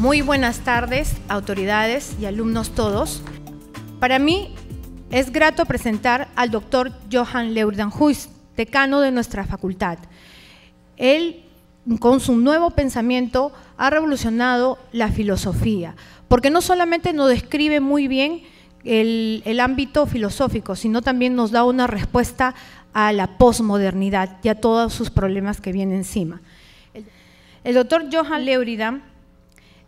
Muy buenas tardes, autoridades y alumnos todos. Para mí es grato presentar al doctor Johan Leuridan-Huyst, decano de nuestra facultad. Él, con su nuevo pensamiento, ha revolucionado la filosofía, porque no solamente nos describe muy bien el ámbito filosófico, sino también nos da una respuesta a la posmodernidad y a todos sus problemas que vienen encima. El doctor Johan Leuridan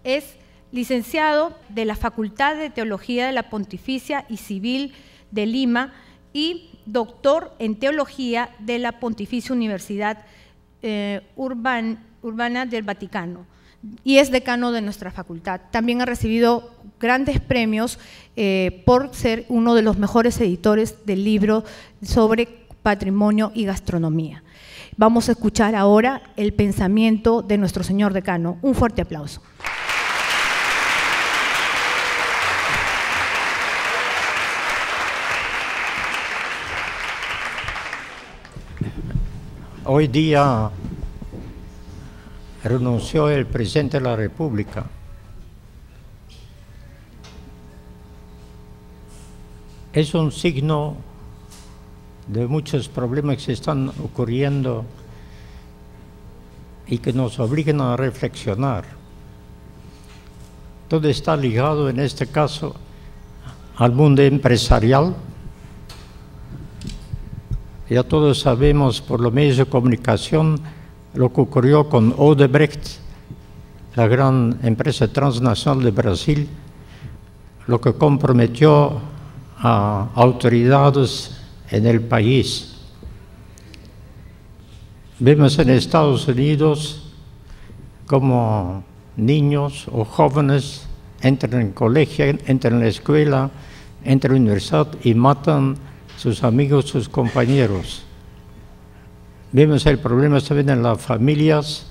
es licenciado de la Facultad de Teología de la Pontificia y Civil de Lima y doctor en Teología de la Pontificia Universidad Urbana del Vaticano, y es decano de nuestra facultad. También ha recibido grandes premios por ser uno de los mejores editores del libro sobre patrimonio y gastronomía. Vamos a escuchar ahora el pensamiento de nuestro señor decano. Un fuerte aplauso. Hoy día renunció el presidente de la República. Es un signo de muchos problemas que se están ocurriendo y que nos obligan a reflexionar. Todo está ligado en este caso al mundo empresarial. Ya todos sabemos por los medios de comunicación lo que ocurrió con Odebrecht, la gran empresa transnacional de Brasil, lo que comprometió a autoridades en el país. Vemos en Estados Unidos como niños o jóvenes entran en colegio, entran en la escuela, entran en la universidad y matan sus amigos, sus compañeros. Vemos el problema también en las familias,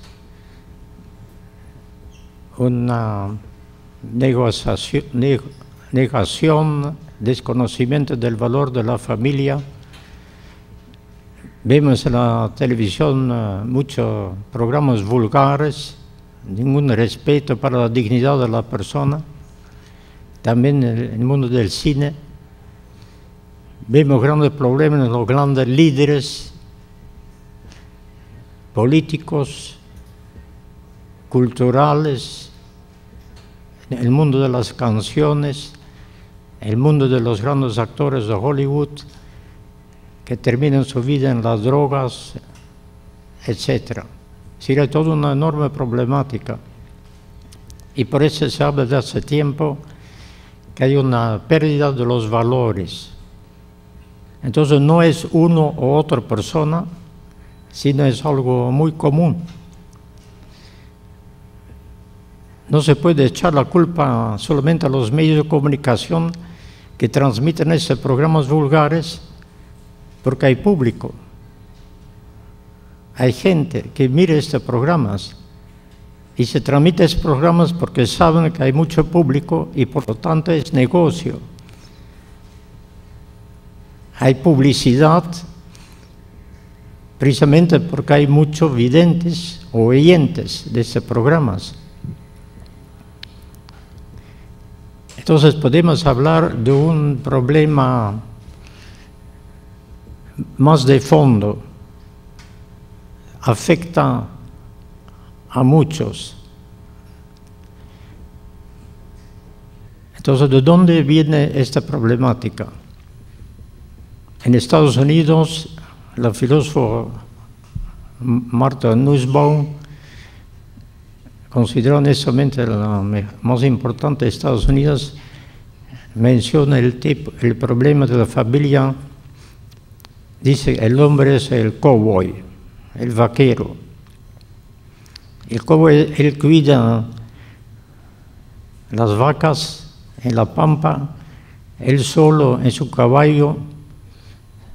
una negación, desconocimiento del valor de la familia. Vemos en la televisión muchos programas vulgares, ningún respeto para la dignidad de la persona. También en el mundo del cine vemos grandes problemas en los grandes líderes políticos, culturales, en el mundo de las canciones, el mundo de los grandes actores de Hollywood que terminan su vida en las drogas, etc. Sería toda una enorme problemática. Y por eso se habla de hace tiempo que hay una pérdida de los valores. Entonces no es uno o otra persona, sino es algo muy común. No se puede echar la culpa solamente a los medios de comunicación que transmiten esos programas vulgares, porque hay público. Hay gente que mira estos programas y se transmite esos programas porque saben que hay mucho público y por lo tanto es negocio. Hay publicidad precisamente porque hay muchos videntes o oyentes de estos programas. Entonces podemos hablar de un problema más de fondo, afecta a muchos. Entonces, ¿de dónde viene esta problemática? En Estados Unidos, la filósofa Martha Nussbaum consideró honestamente la más importante de Estados Unidos, menciona el problema de la familia. Dice, el hombre es el cowboy, el vaquero. El cowboy, él cuida las vacas en la pampa, él solo en su caballo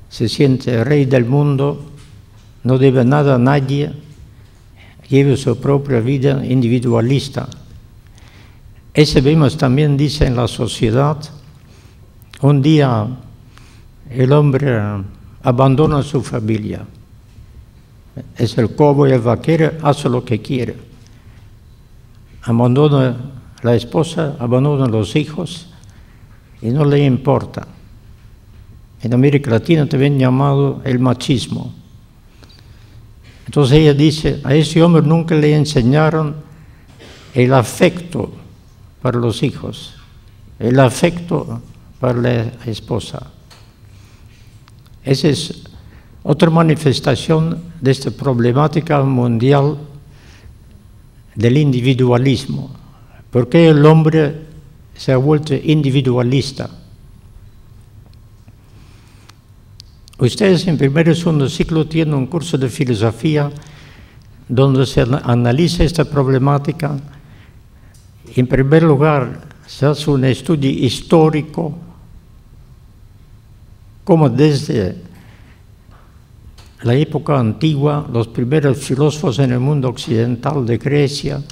se siente rey del mundo, no debe nada a nadie, lleva su propia vida individualista. Ese vemos también, dice, en la sociedad. Un día el hombre abandona su familia. Es el cowboy, el vaquero, hace lo que quiere. Abandona la esposa abandona a los hijos y no le importa. En América Latina también llamado el machismo. Entonces ella dice, a ese hombre nunca le enseñaron el afecto para los hijos, el afecto para la esposa. Esa es otra manifestación de esta problemática mundial del individualismo. ¿Por qué el hombre se ha vuelto individualista? Ustedes en primer y segundo ciclo tienen un curso de filosofía donde se analiza esta problemática. En primer lugar, se hace un estudio histórico, como desde la época antigua, los primeros filósofos en el mundo occidental de Grecia,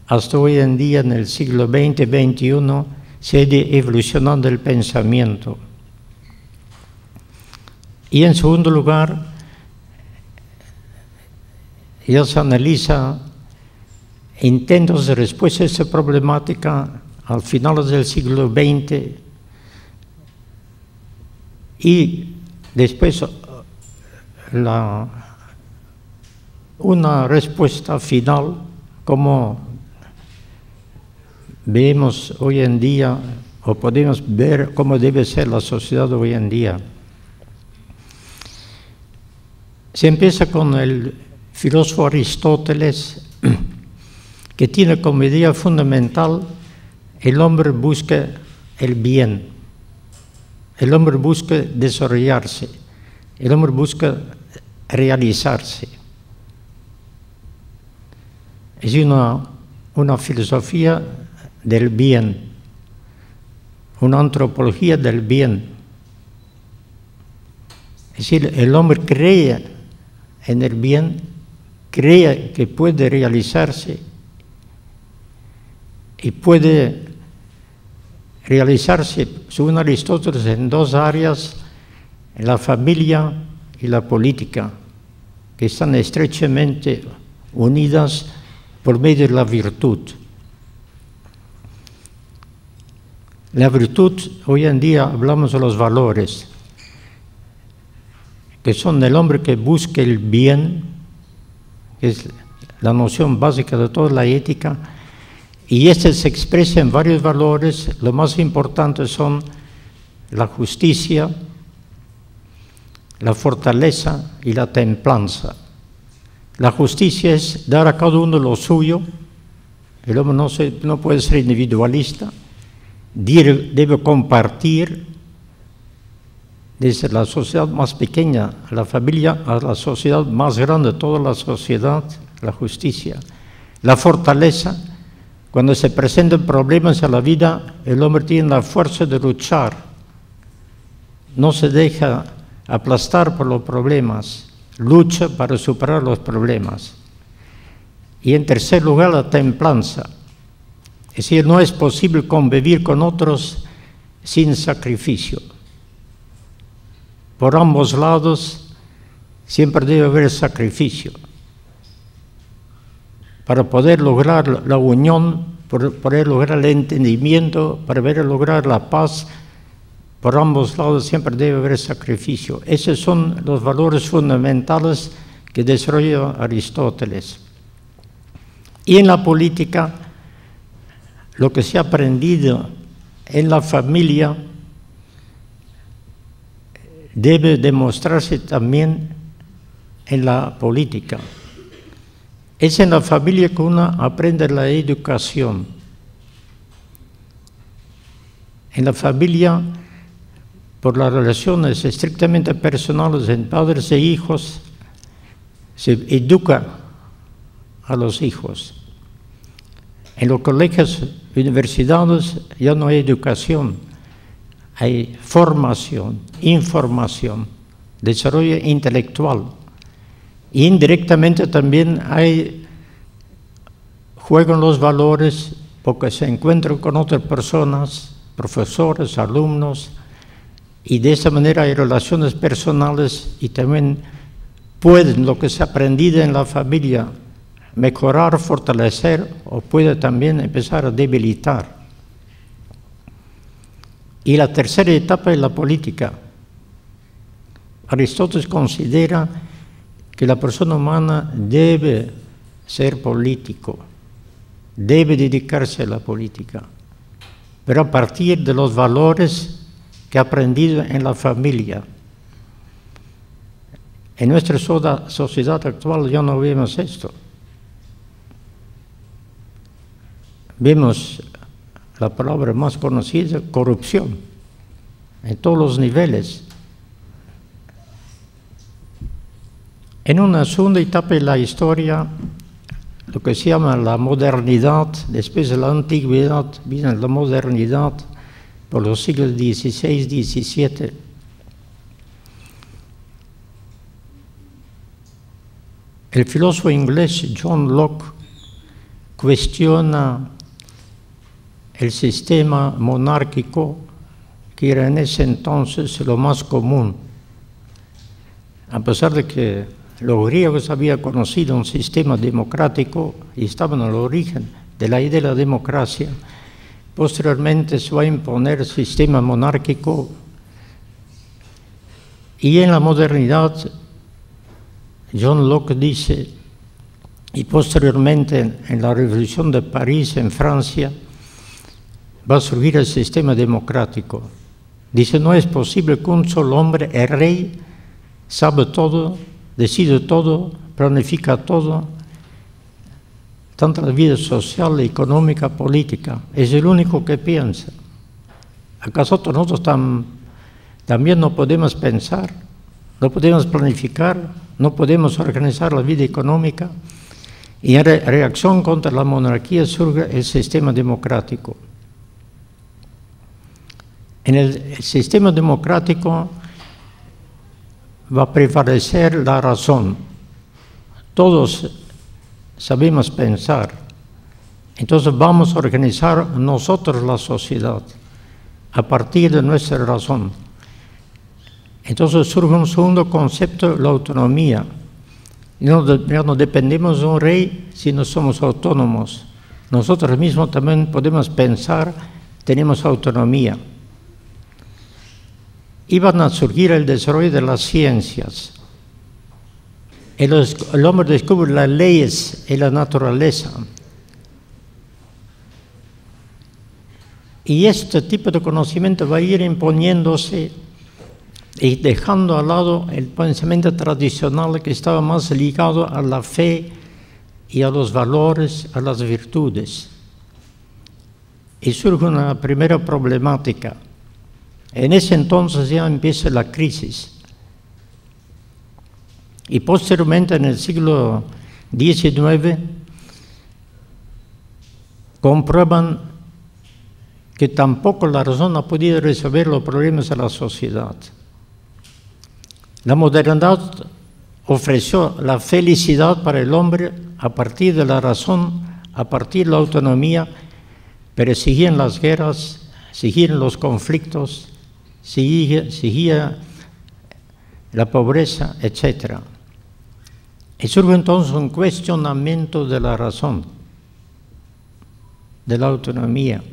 hasta hoy en día, en el siglo XX, XXI, se ha ido evolucionando el pensamiento. Y en segundo lugar, ya se analiza intentos de respuesta a esta problemática al final del siglo XX y después una respuesta final como vemos hoy en día o podemos ver cómo debe ser la sociedad hoy en día. Se empieza con el filósofo Aristóteles, que tiene como idea fundamental el hombre busca el bien, el hombre busca desarrollarse, el hombre busca realizarse. Es una filosofía del bien, una antropología del bien. Es decir, el hombre cree en el bien, cree que puede realizarse y puede realizarse, según Aristóteles, en dos áreas, en la familia y la política, que están estrechamente unidas por medio de la virtud. La virtud, hoy en día hablamos de los valores, que son del hombre que busca el bien, que es la noción básica de toda la ética, y este se expresa en varios valores. Lo más importante son la justicia, la fortaleza y la templanza. La justicia es dar a cada uno lo suyo. El hombre no puede ser individualista, debe compartir desde la sociedad más pequeña, a la familia, a la sociedad más grande, toda la sociedad, la justicia. La fortaleza, cuando se presentan problemas a la vida, el hombre tiene la fuerza de luchar, no se deja aplastar por los problemas, lucha para superar los problemas. Y en tercer lugar, la templanza. Es decir, no es posible convivir con otros sin sacrificio. Por ambos lados siempre debe haber sacrificio para poder lograr la unión, para poder lograr el entendimiento, para poder lograr la paz. Por ambos lados siempre debe haber sacrificio. Esos son los valores fundamentales que desarrolla Aristóteles. Y en la política, lo que se ha aprendido en la familia debe demostrarse también en la política. Es en la familia que uno aprende la educación. En la familia, por las relaciones estrictamente personales entre padres e hijos, se educa a los hijos. En los colegios, universidades, ya no hay educación. Hay formación, información, desarrollo intelectual. Y indirectamente también juegan los valores porque se encuentran con otras personas, profesores, alumnos, y de esa manera hay relaciones personales y también pueden lo que se ha aprendido en la familia mejorar, fortalecer o puede también empezar a debilitar. Y la tercera etapa es la política. Aristóteles considera que la persona humana debe ser político, debe dedicarse a la política, pero a partir de los valores que ha aprendido en la familia. En nuestra sociedad actual ya no vemos esto. Vemos la palabra más conocida, corrupción, en todos los niveles. En una segunda etapa de la historia, lo que se llama la modernidad, después de la antigüedad viene la modernidad por los siglos XVI, XVII. El filósofo inglés John Locke cuestiona el sistema monárquico que era en ese entonces lo más común. A pesar de que los griegos habían conocido un sistema democrático y estaban al origen de la idea de la democracia, posteriormente se va a imponer el sistema monárquico y en la modernidad John Locke dice, y posteriormente en la Revolución de París en Francia, va a surgir el sistema democrático. Dice, no es posible que un solo hombre, el rey, sabe todo, decide todo, planifica todo, tanto la vida social, económica, política. Es el único que piensa. ¿Acaso nosotros también no podemos pensar, no podemos planificar, no podemos organizar la vida económica? Y en reacción contra la monarquía surge el sistema democrático. En el sistema democrático va a prevalecer la razón. Todos sabemos pensar. Entonces vamos a organizar nosotros la sociedad a partir de nuestra razón. Entonces surge un segundo concepto, la autonomía. Ya no dependemos de un rey, sino somos autónomos. Nosotros mismos también podemos pensar, tenemos autonomía. Iban a surgir el desarrollo de las ciencias. El hombre descubre las leyes y la naturaleza. Y este tipo de conocimiento va a ir imponiéndose y dejando al lado el pensamiento tradicional que estaba más ligado a la fe y a los valores, a las virtudes. Y surge una primera problemática. En ese entonces ya empieza la crisis. Y posteriormente, en el siglo XIX, comprueban que tampoco la razón ha podido resolver los problemas de la sociedad. La modernidad ofreció la felicidad para el hombre a partir de la razón, a partir de la autonomía, pero seguían las guerras, seguían los conflictos, seguía la pobreza, etc. Y surge entonces un cuestionamiento de la razón, de la autonomía.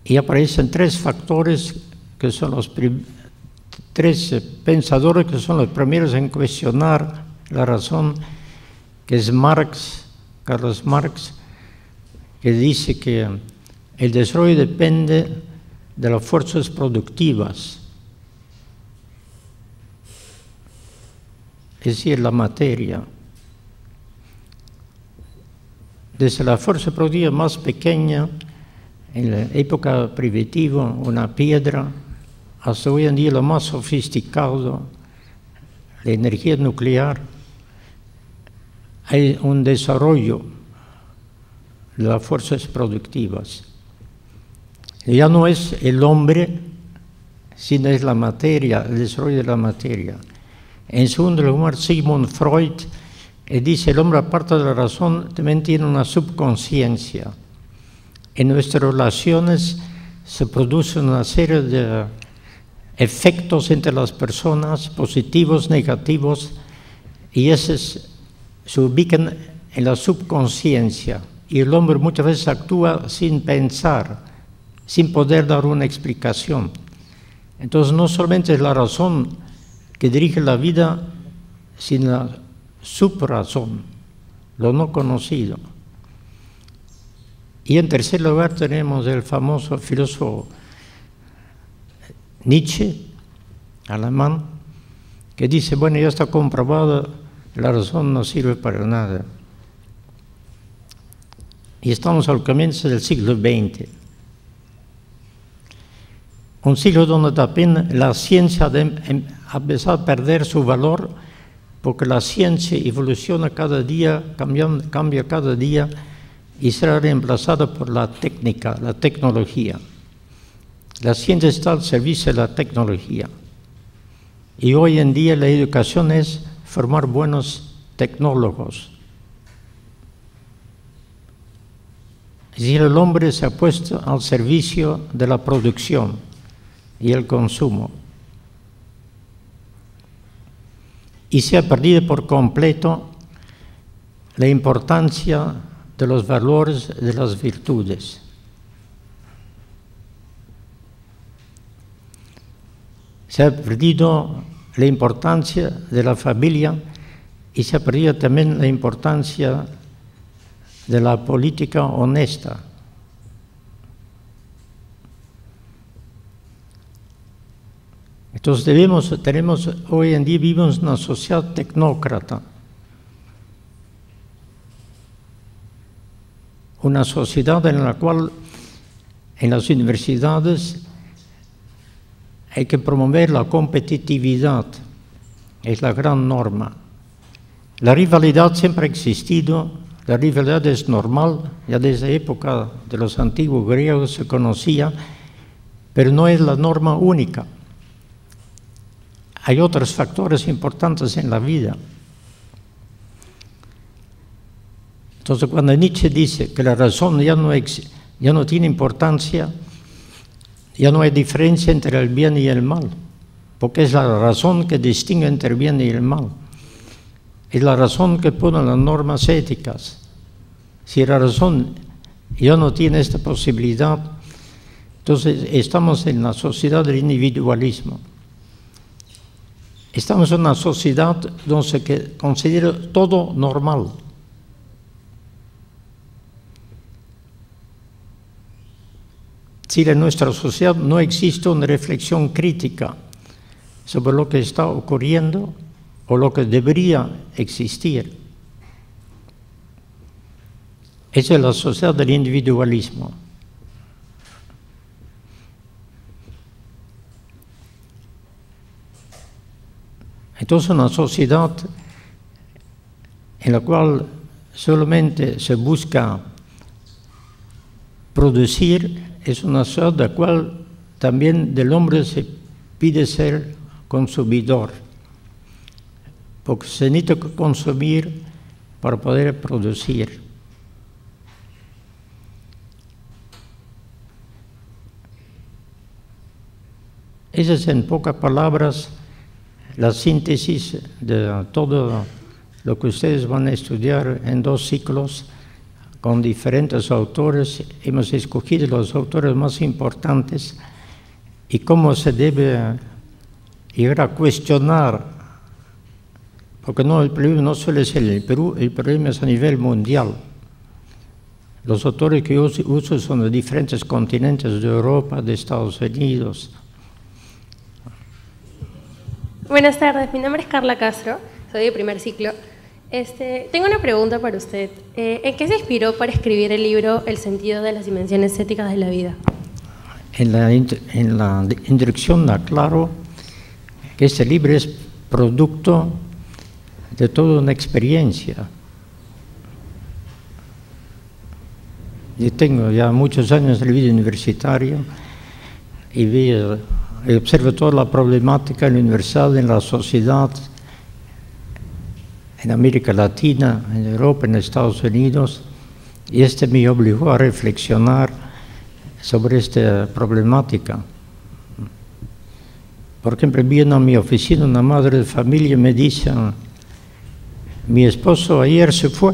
Y aparecen tres factores que son los tres pensadores que son los primeros en cuestionar la razón, que es Marx, Carlos Marx, que dice que el desarrollo depende de las fuerzas productivas, es decir, la materia. Desde la fuerza productiva más pequeña, en la época primitiva, una piedra, hasta hoy en día lo más sofisticado, la energía nuclear, hay un desarrollo de las fuerzas productivas. Ya no es el hombre, sino es la materia, el desarrollo de la materia. En segundo lugar, Sigmund Freud dice, el hombre aparte de la razón también tiene una subconsciencia. En nuestras relaciones se produce una serie de efectos entre las personas, positivos, negativos, y esos se ubican en la subconsciencia, y el hombre muchas veces actúa sin pensar, sin poder dar una explicación. Entonces no solamente es la razón que dirige la vida, sino la subrazón, lo no conocido. Y en tercer lugar tenemos el famoso filósofo Nietzsche, alemán, que dice, bueno, ya está comprobado, la razón no sirve para nada. Y estamos al comienzo del siglo XX. Un siglo donde también la ciencia ha empezado a perder su valor, porque la ciencia evoluciona cada día, cambia cada día, y será reemplazada por la técnica, la tecnología. La ciencia está al servicio de la tecnología. Y hoy en día la educación es formar buenos tecnólogos. Es decir, el hombre se ha puesto al servicio de la producción y el consumo. Y se ha perdido por completo la importancia de los valores, de las virtudes. Se ha perdido la importancia de la familia y se ha perdido también la importancia de la política honesta. Entonces hoy en día vivimos en una sociedad tecnócrata, una sociedad en la cual en las universidades hay que promover la competitividad, es la gran norma. La rivalidad siempre ha existido, la rivalidad es normal, ya desde la época de los antiguos griegos se conocía, pero no es la norma única. Hay otros factores importantes en la vida. Entonces, cuando Nietzsche dice que la razón ya no tiene importancia, ya no hay diferencia entre el bien y el mal, porque es la razón que distingue entre el bien y el mal. Es la razón que pone las normas éticas. Si la razón ya no tiene esta posibilidad, entonces estamos en la sociedad del individualismo. Estamos en una sociedad donde se considera todo normal. Si en nuestra sociedad no existe una reflexión crítica sobre lo que está ocurriendo o lo que debería existir, esa es la sociedad del individualismo. Entonces, una sociedad en la cual solamente se busca producir es una sociedad de la cual también del hombre se pide ser consumidor, porque se necesita consumir para poder producir. Esa es, en pocas palabras, la síntesis de todo lo que ustedes van a estudiar en 2 ciclos con diferentes autores. Hemos escogido los autores más importantes y cómo se debe llegar a cuestionar, porque el problema no suele ser el Perú, el problema es a nivel mundial. Los autores que yo uso son de diferentes continentes, de Europa, de Estados Unidos. Buenas tardes, mi nombre es Carla Castro, soy de primer ciclo. Tengo una pregunta para usted. ¿En qué se inspiró para escribir el libro El sentido de las dimensiones éticas de la vida? En la introducción aclaro que este libro es producto de toda una experiencia. Yo tengo ya muchos años de vida universitaria y observo toda la problemática en la universidad, en la sociedad, en América Latina, en Europa, en Estados Unidos, y me obligó a reflexionar sobre esta problemática. Por ejemplo, viendo a mi oficina una madre de familia me dice, Mi esposo ayer se fue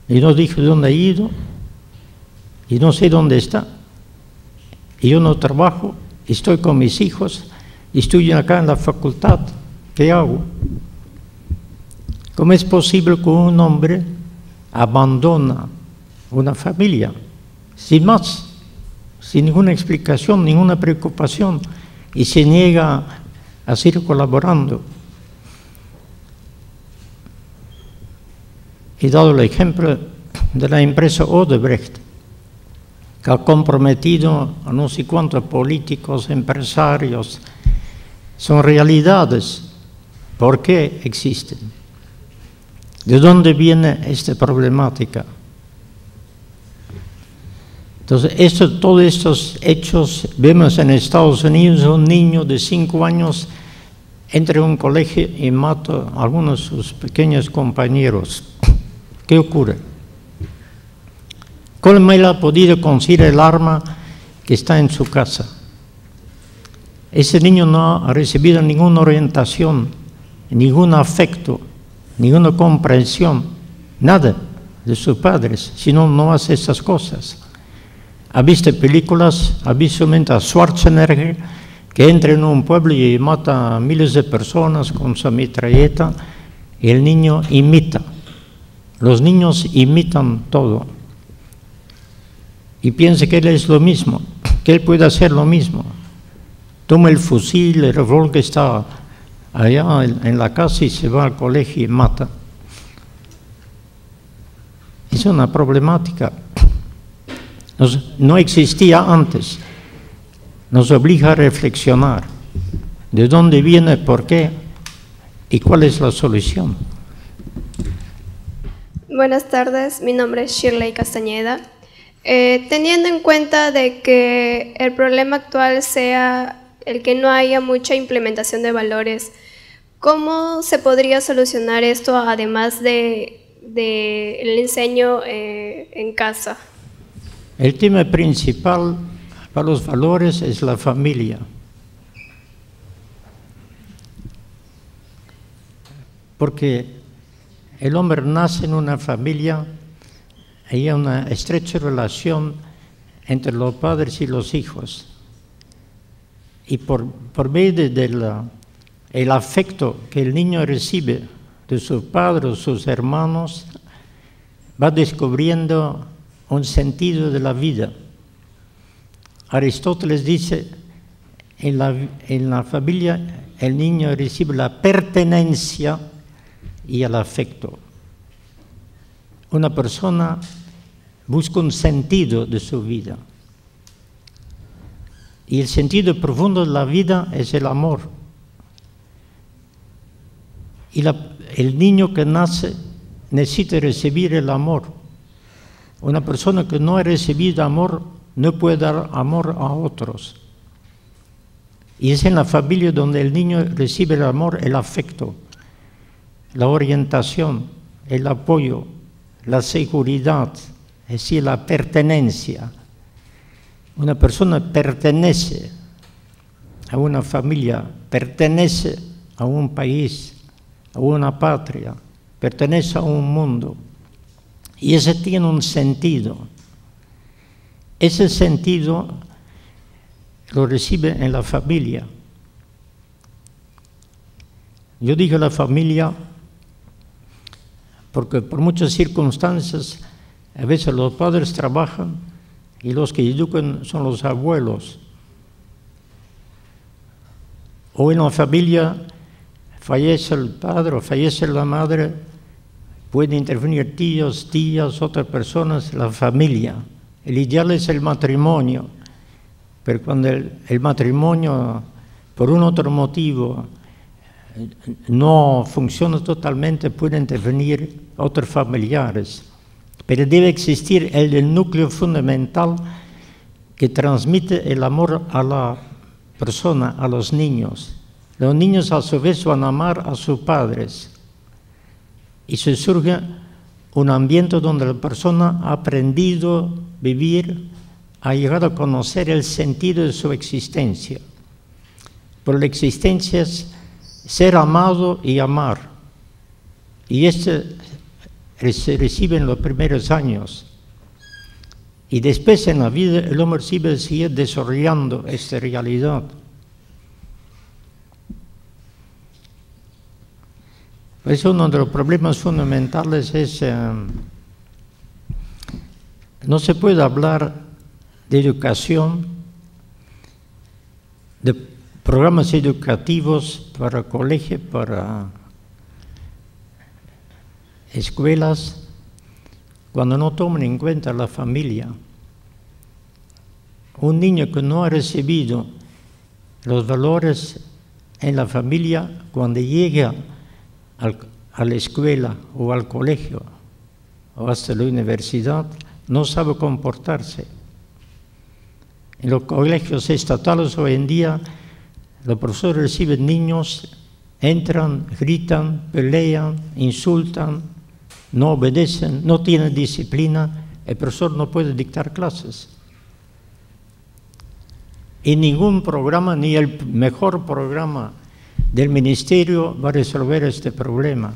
y no dijo dónde ha ido y no sé dónde está. Y yo no trabajo, estoy con mis hijos, estudio acá en la facultad. ¿Qué hago? ¿Cómo es posible que un hombre abandona una familia sin más, sin ninguna explicación, ninguna preocupación, y se niega a seguir colaborando? He dado el ejemplo de la empresa Odebrecht, que ha comprometido a no sé cuántos políticos, empresarios. Son realidades. ¿Por qué existen? ¿De dónde viene esta problemática? Entonces, todos estos hechos, vemos en Estados Unidos un niño de 5 años entra en un colegio y mata a algunos de sus pequeños compañeros. ¿Qué ocurre? ¿Cómo él ha podido conseguir el arma que está en su casa? Ese niño no ha recibido ninguna orientación, ningún afecto, ninguna comprensión, nada de sus padres, si no hace esas cosas. Ha visto películas, ha visto a Schwarzenegger que entra en un pueblo y mata a miles de personas con su metralleta, y el niño imita. Los niños imitan todo y piensa que él es lo mismo, que él puede hacer lo mismo. Toma el fusil, el revólver que está allá en la casa y se va al colegio y mata. Es una problemática. No existía antes. Nos obliga a reflexionar de dónde viene, por qué y cuál es la solución. Buenas tardes, mi nombre es Shirley Castañeda. Teniendo en cuenta de que el problema actual sea el que no haya mucha implementación de valores, ¿cómo se podría solucionar esto además del enseño en casa? El tema principal para los valores es la familia. Porque el hombre nace en una familia, hay una estrecha relación entre los padres y los hijos. Y por medio del afecto que el niño recibe de sus padres o sus hermanos, va descubriendo un sentido de la vida. Aristóteles dice, en la familia el niño recibe la pertenencia y el afecto. Una persona busca un sentido de su vida. Y el sentido profundo de la vida es el amor. Y el niño que nace necesita recibir el amor. Una persona que no ha recibido amor no puede dar amor a otros. Y es en la familia donde el niño recibe el amor, el afecto, la orientación, el apoyo, la seguridad, es decir, la pertenencia. Una persona pertenece a una familia, pertenece a un país, a una patria, pertenece a un mundo. Y ese tiene un sentido. Ese sentido lo recibe en la familia. Yo digo la familia porque por muchas circunstancias a veces los padres trabajan y los que educan son los abuelos. O en la familia fallece el padre o fallece la madre, pueden intervenir tíos, tías, otras personas, la familia. El ideal es el matrimonio, pero cuando el matrimonio, por un otro motivo, no funciona totalmente, pueden intervenir otros familiares. Pero debe existir el núcleo fundamental que transmite el amor a la persona, a los niños. Los niños a su vez van a amar a sus padres. Y se surge un ambiente donde la persona ha aprendido a vivir, ha llegado a conocer el sentido de su existencia. Pero la existencia es ser amado y amar. y se recibe en los primeros años. Y después en la vida el hombre sigue desarrollando esta realidad. Pues uno de los problemas fundamentales es no se puede hablar de educación, de programas educativos para colegios, para escuelas, cuando no toman en cuenta la familia. Un niño que no ha recibido los valores en la familia, cuando llega a la escuela o al colegio o hasta la universidad, no sabe comportarse. En los colegios estatales hoy en día, los profesores reciben niños, entran, gritan, pelean, insultan, no obedecen, no tienen disciplina, el profesor no puede dictar clases. Y ningún programa, ni el mejor programa del ministerio va a resolver este problema.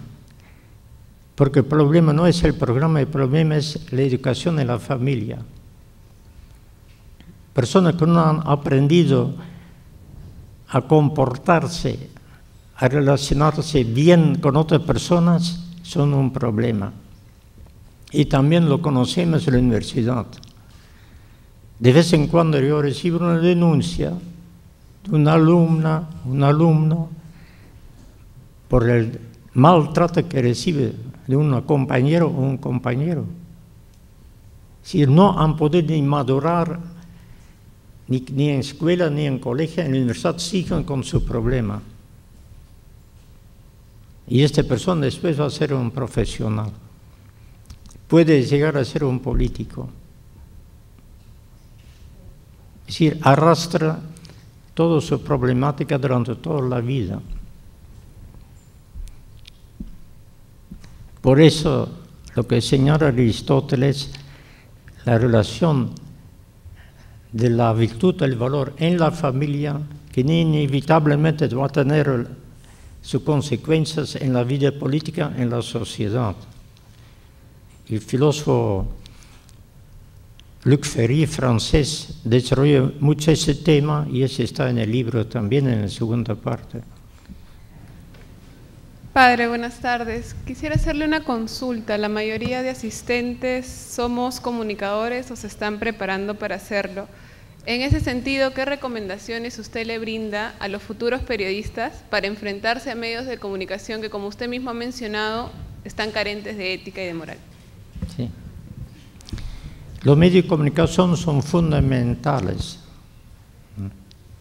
Porque el problema no es el programa, el problema es la educación en la familia. Personas que no han aprendido a comportarse, a relacionarse bien con otras personas, son un problema. Y también lo conocemos en la universidad. De vez en cuando yo recibo una denuncia de una alumna, un alumno, por el maltrato que recibe de un compañero o un compañero. Si no han podido ni madurar, ni en escuela, ni en colegio, en la universidad siguen con su problema. Y esta persona después va a ser un profesional. Puede llegar a ser un político. Es decir, arrastra toda su problemática durante toda la vida. Por eso, lo que señala Aristóteles, la relación de la virtud del valor en la familia, que inevitablemente va a tener sus consecuencias en la vida política, en la sociedad. El filósofo Luc Ferry, francés, desarrolla mucho ese tema y ese está en el libro también, en la segunda parte. Padre, buenas tardes. Quisiera hacerle una consulta. La mayoría de asistentes somos comunicadores o se están preparando para hacerlo. En ese sentido, ¿qué recomendaciones usted le brinda a los futuros periodistas para enfrentarse a medios de comunicación que, como usted mismo ha mencionado, están carentes de ética y de moral? Sí. Los medios de comunicación son fundamentales.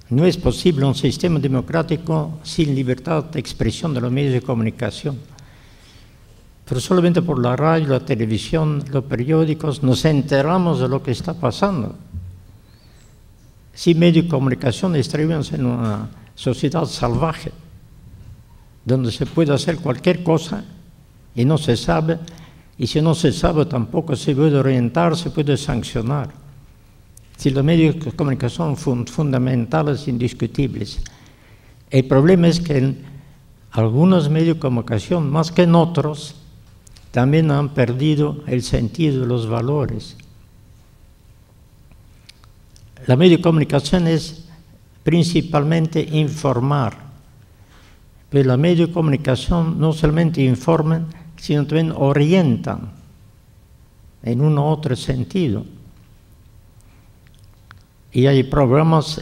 No es posible un sistema democrático sin libertad de expresión de los medios de comunicación. Pero solamente por la radio, la televisión, los periódicos nos enteramos de lo que está pasando. Sin medios de comunicación estaríamos en una sociedad salvaje, donde se puede hacer cualquier cosa y no se sabe, y si no se sabe tampoco se puede orientar, se puede sancionar. Si los medios de comunicación son fundamentales, indiscutibles. El problema es que en algunos medios de comunicación, más que en otros, también han perdido el sentido de los valores. La medio de comunicación es principalmente informar, pero la medio de comunicación no solamente informan, sino también orientan en un u otro sentido. Y hay programas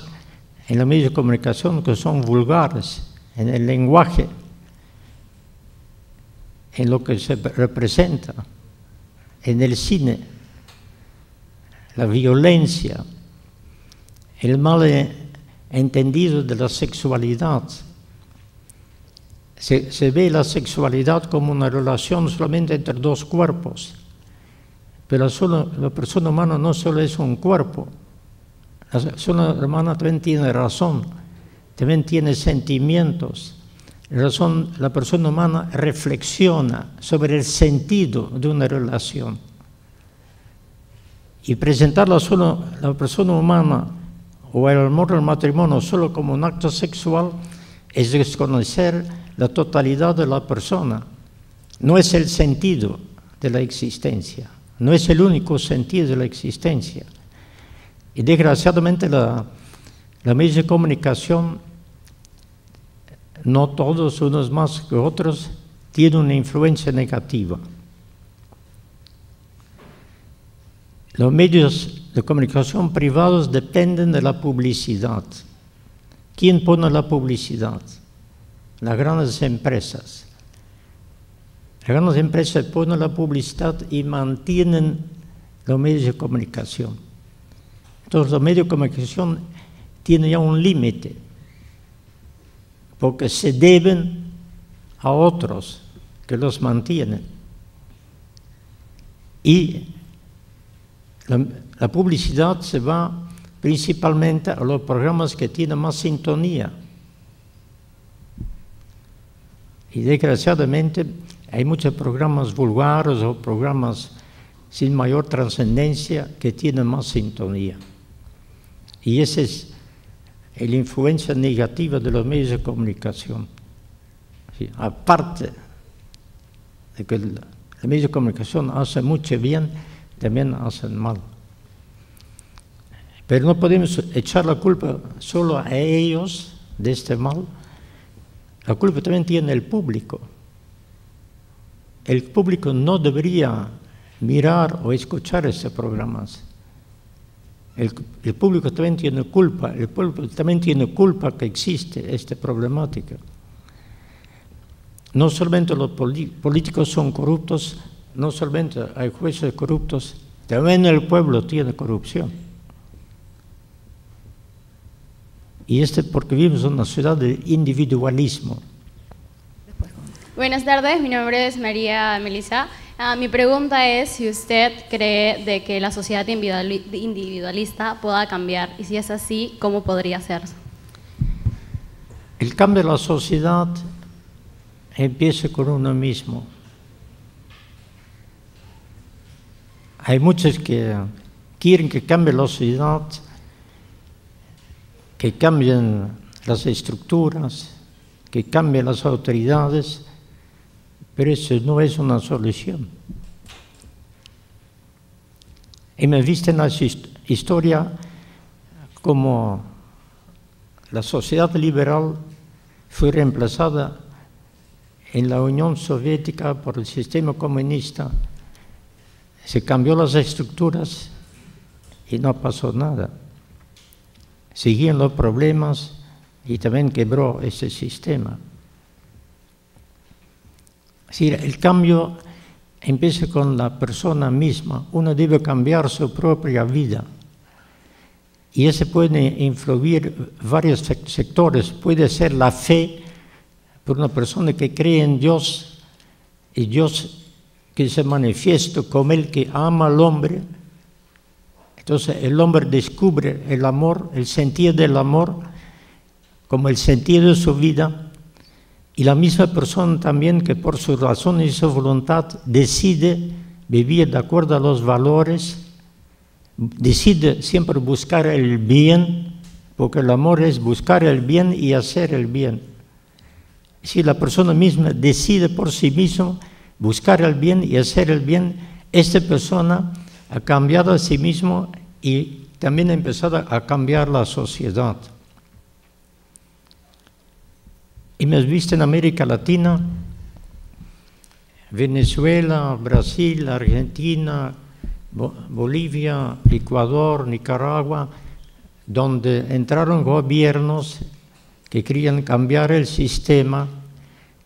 en los medios de comunicación que son vulgares en el lenguaje, en lo que se representa, en el cine, la violencia, el mal entendido de la sexualidad. Se ve la sexualidad como una relación solamente entre dos cuerpos, pero la persona humana no solo es un cuerpo. La persona humana también tiene razón, también tiene sentimientos. La persona humana reflexiona sobre el sentido de una relación. Y presentar la persona humana o el amor del matrimonio solo como un acto sexual es desconocer la totalidad de la persona. no es el sentido de la existencia, no es el único sentido de la existencia. Y desgraciadamente la medios de comunicación, no todos, unos más que otros, tienen una influencia negativa. Los medios de comunicación privados dependen de la publicidad. ¿Quién pone la publicidad? Las grandes empresas. Las grandes empresas ponen la publicidad y mantienen los medios de comunicación. Entonces los medios de comunicación tienen ya un límite, porque se deben a otros que los mantienen. Y la publicidad se va principalmente a los programas que tienen más sintonía. Y desgraciadamente hay muchos programas vulgares o programas sin mayor trascendencia que tienen más sintonía. Y esa es la influencia negativa de los medios de comunicación. Sí, aparte de que los medios de comunicación hacen mucho bien, también hacen mal. Pero no podemos echar la culpa solo a ellos de este mal. La culpa también tiene el público. El público no debería mirar o escuchar estos programas. El público también tiene culpa. El público también tiene culpa que existe esta problemática. No solamente los políticos son corruptos, no solamente hay jueces corruptos, también el pueblo tiene corrupción. Y porque vivimos en una sociedad de individualismo. Buenas tardes, mi nombre es María Melissa. Mi pregunta es si usted cree de que la sociedad individualista pueda cambiar, y si es así, ¿cómo podría ser? El cambio de la sociedad empieza con uno mismo. Hay muchos que quieren que cambie la sociedad, que cambien las estructuras, que cambien las autoridades, pero eso no es una solución. Hemos visto en la historia cómo la sociedad liberal fue reemplazada en la Unión Soviética por el sistema comunista. Se cambió las estructuras y no pasó nada. Seguían los problemas y también quebró ese sistema. Es decir, el cambio empieza con la persona misma. Uno debe cambiar su propia vida. Y eso puede influir varios sectores. Puede ser la fe por una persona que cree en Dios, y Dios que se manifiesta como el que ama al hombre. Entonces el hombre descubre el amor, el sentido del amor, como el sentido de su vida, y la misma persona también que por su razón y su voluntad decide vivir de acuerdo a los valores, decide siempre buscar el bien, porque el amor es buscar el bien y hacer el bien. Si la persona misma decide por sí misma buscar el bien y hacer el bien, esta persona ha cambiado a sí mismo y también ha empezado a cambiar la sociedad. Hemos visto en América Latina, Venezuela, Brasil, Argentina, Bolivia, Ecuador, Nicaragua, donde entraron gobiernos que querían cambiar el sistema,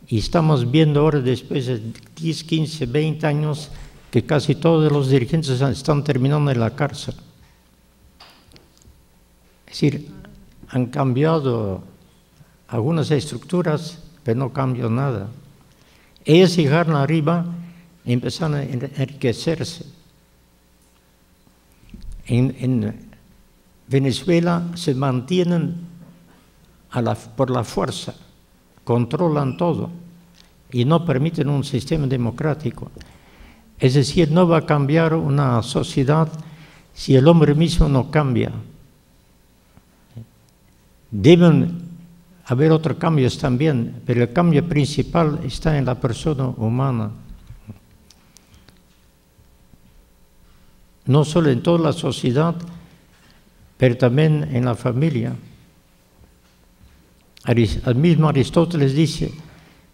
y estamos viendo ahora, después de 10, 15, 20 años, que casi todos los dirigentes están terminando en la cárcel. Es decir, han cambiado algunas estructuras, pero no cambió nada. Ellos llegaron arriba y empezaron a enriquecerse. En Venezuela se mantienen por la fuerza, controlan todo y no permiten un sistema democrático. Es decir, no va a cambiar una sociedad si el hombre mismo no cambia. Deben haber otros cambios también, pero el cambio principal está en la persona humana. no solo en toda la sociedad, pero también en la familia. El mismo Aristóteles dice,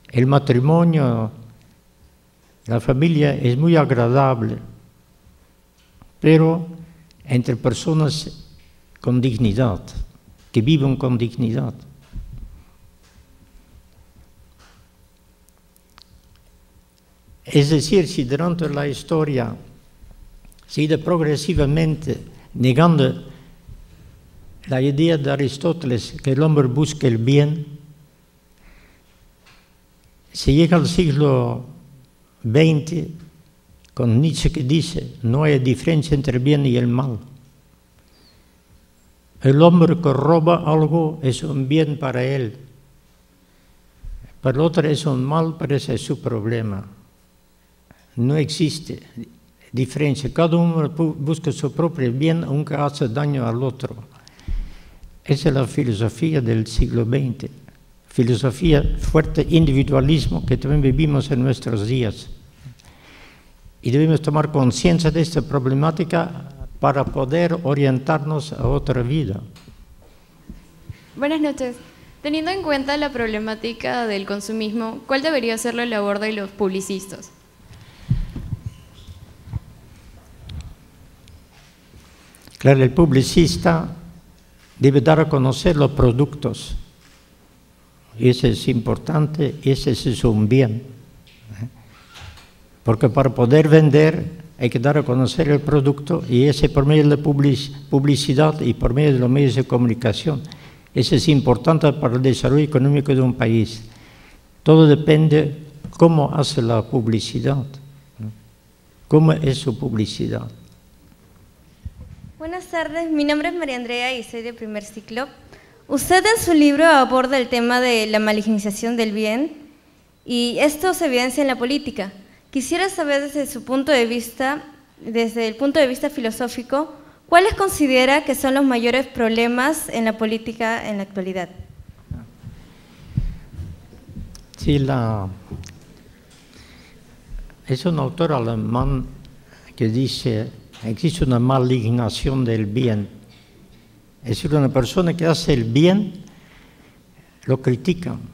el matrimonio, la familia es muy agradable, pero entre personas con dignidad, que viven con dignidad. Es decir, si durante la historia se ha ido progresivamente negando la idea de Aristóteles que el hombre busca el bien, se llega al siglo XX con Nietzsche que dice, no hay diferencia entre el bien y el mal. El hombre que roba algo es un bien para él, para el otro es un mal, pero ese es su problema. No existe diferencia, cada uno busca su propio bien aunque hace daño al otro. Esa es la filosofía del siglo XX, filosofía fuerte individualismo que también vivimos en nuestros días. Y debemos tomar conciencia de esta problemática para poder orientarnos a otra vida. Buenas noches. Teniendo en cuenta la problemática del consumismo, ¿cuál debería ser la labor de los publicistas? Claro, el publicista debe dar a conocer los productos. Eso es importante, ese es un bien. Porque para poder vender hay que dar a conocer el producto y ese por medio de la publicidad y por medio de los medios de comunicación. Eso es importante para el desarrollo económico de un país. Todo depende cómo hace la publicidad, cómo es su publicidad. Buenas tardes, mi nombre es María Andrea y soy de primer ciclo. Usted en su libro aborda el tema de la malignización del bien y esto se evidencia en la política. Quisiera saber desde el punto de vista filosófico, ¿cuáles considera que son los mayores problemas en la política en la actualidad? Sí, es un autor alemán que dice, existe una malignación del bien. Es decir, una persona que hace el bien, lo critican.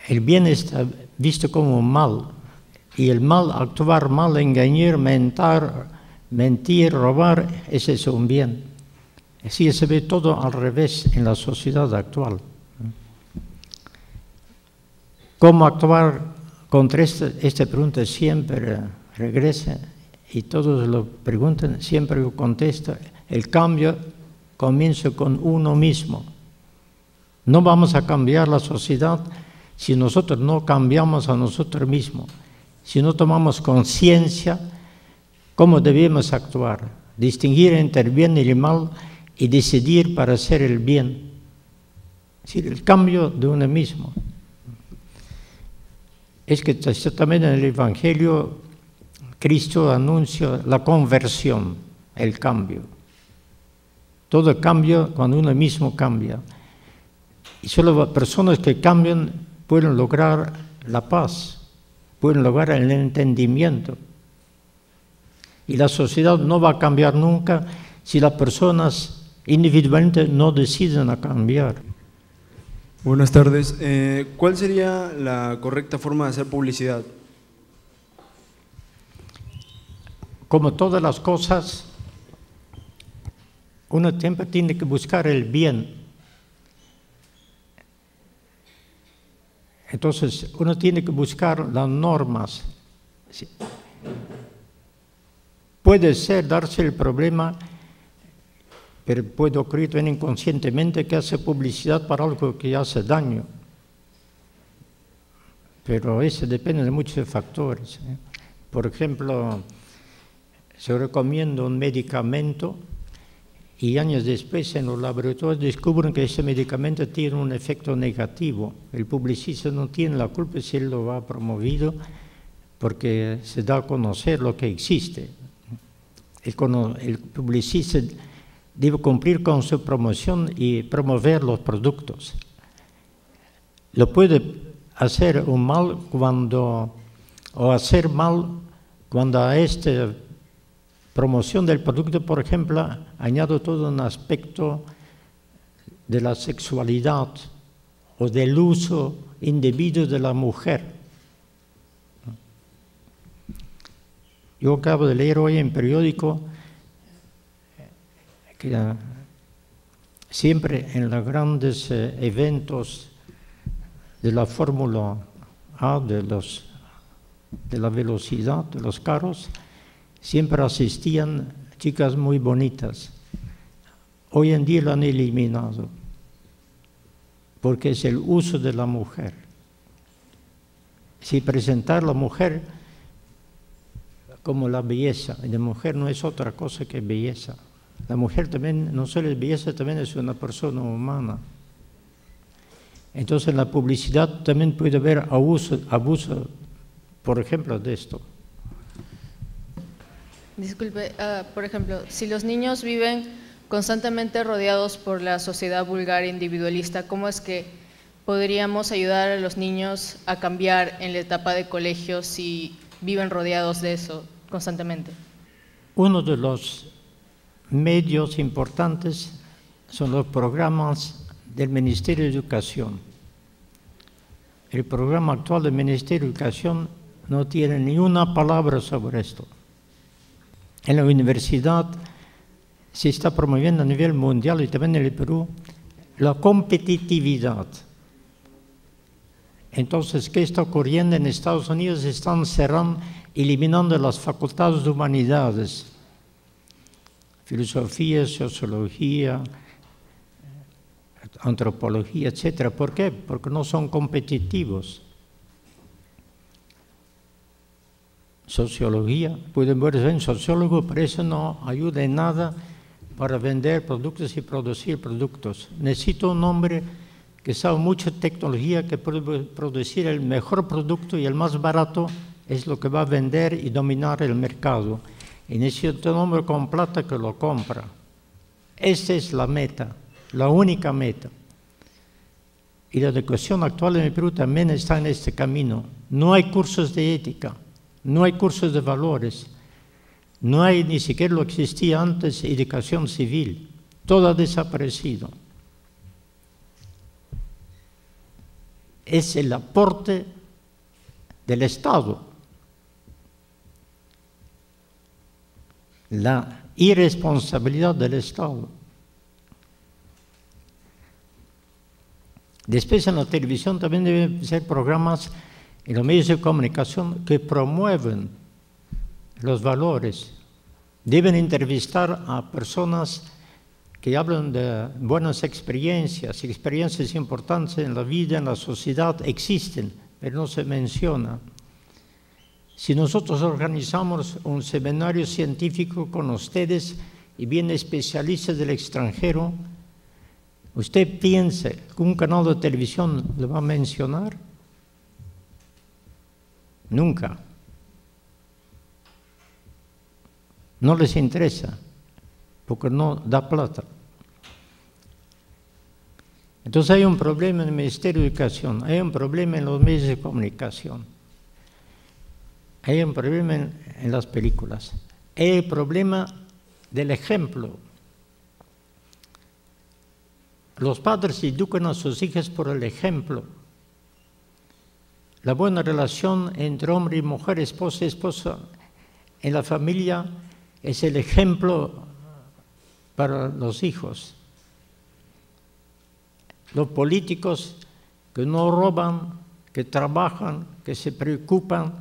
El bien está visto como mal, y el mal, actuar mal, engañar, mentir, robar, ese es un bien. Así se ve todo al revés en la sociedad actual. ¿Cómo actuar contra esta pregunta? Siempre regresa y todos lo preguntan, siempre yo contesto, el cambio comienza con uno mismo. No vamos a cambiar la sociedad si nosotros no cambiamos a nosotros mismos, si no tomamos conciencia cómo debemos actuar, distinguir entre el bien y el mal y decidir para hacer el bien. Es decir, el cambio de uno mismo. Es que también en el Evangelio Cristo anuncia la conversión, el cambio. Todo cambio cuando uno mismo cambia. Y solo las personas que cambian pueden lograr la paz, pueden lograr el entendimiento. Y la sociedad no va a cambiar nunca si las personas individualmente no deciden a cambiar. Buenas tardes. ¿Cuál sería la correcta forma de hacer publicidad? Como todas las cosas, uno siempre tiene que buscar el bien. Entonces, uno tiene que buscar las normas. Puede ser darse el problema, pero puede ocurrir también inconscientemente que hace publicidad para algo que hace daño. Pero eso depende de muchos factores. Por ejemplo, se recomienda un medicamento y años después en los laboratorios descubren que ese medicamento tiene un efecto negativo. El publicista no tiene la culpa si él lo ha promovido porque se da a conocer lo que existe. El publicista debe cumplir con su promoción y promover los productos. Lo puede hacer un mal o hacer mal cuando a esta promoción del producto, por ejemplo, añado todo un aspecto de la sexualidad o del uso indebido de la mujer. Yo acabo de leer hoy en periódico que siempre en los grandes eventos de la Fórmula A, de la velocidad de los carros, siempre asistían chicas muy bonitas. Hoy en día lo han eliminado, porque es el uso de la mujer. Si presentar a la mujer como la belleza, y la mujer no es otra cosa que belleza. La mujer también, no solo es belleza, también es una persona humana. Entonces en la publicidad también puede haber abuso, por ejemplo, de esto. Disculpe, por ejemplo, si los niños viven constantemente rodeados por la sociedad vulgar e individualista, ¿cómo es que podríamos ayudar a los niños a cambiar en la etapa de colegio si viven rodeados de eso constantemente? Uno de los medios importantes son los programas del Ministerio de Educación. El programa actual del Ministerio de Educación no tiene ni una palabra sobre esto. En la universidad se está promoviendo a nivel mundial y también en el Perú la competitividad. Entonces, ¿qué está ocurriendo en Estados Unidos? Están cerrando, eliminando las facultades de humanidades, filosofía, sociología, antropología, etc. ¿Por qué? Porque no son competitivos. Sociología, pueden ver en sociólogo, pero eso no ayuda en nada para vender productos y producir productos. Necesito un hombre que sabe mucha tecnología, que puede producir el mejor producto y el más barato es lo que va a vender y dominar el mercado. Y necesito un hombre con plata que lo compra. Esa es la meta, la única meta. Y la educación actual en el Perú también está en este camino. No hay cursos de ética, no hay cursos de valores, no hay ni siquiera lo que existía antes, educación civil. Todo ha desaparecido. Es el aporte del Estado. La irresponsabilidad del Estado. Después en la televisión también deben ser programas en los medios de comunicación que promueven los valores. Deben entrevistar a personas que hablan de buenas experiencias importantes en la vida, en la sociedad, existen, pero no se menciona. Si nosotros organizamos un seminario científico con ustedes y vienen especialistas del extranjero, ¿usted piensa que un canal de televisión lo va a mencionar? Nunca. No les interesa, porque no da plata. Entonces hay un problema en el Ministerio de Educación, hay un problema en los medios de comunicación, hay un problema en las películas, hay el problema del ejemplo. Los padres educan a sus hijas por el ejemplo. La buena relación entre hombre y mujer, esposa y esposa, en la familia es el ejemplo para los hijos. Los políticos que no roban, que trabajan, que se preocupan,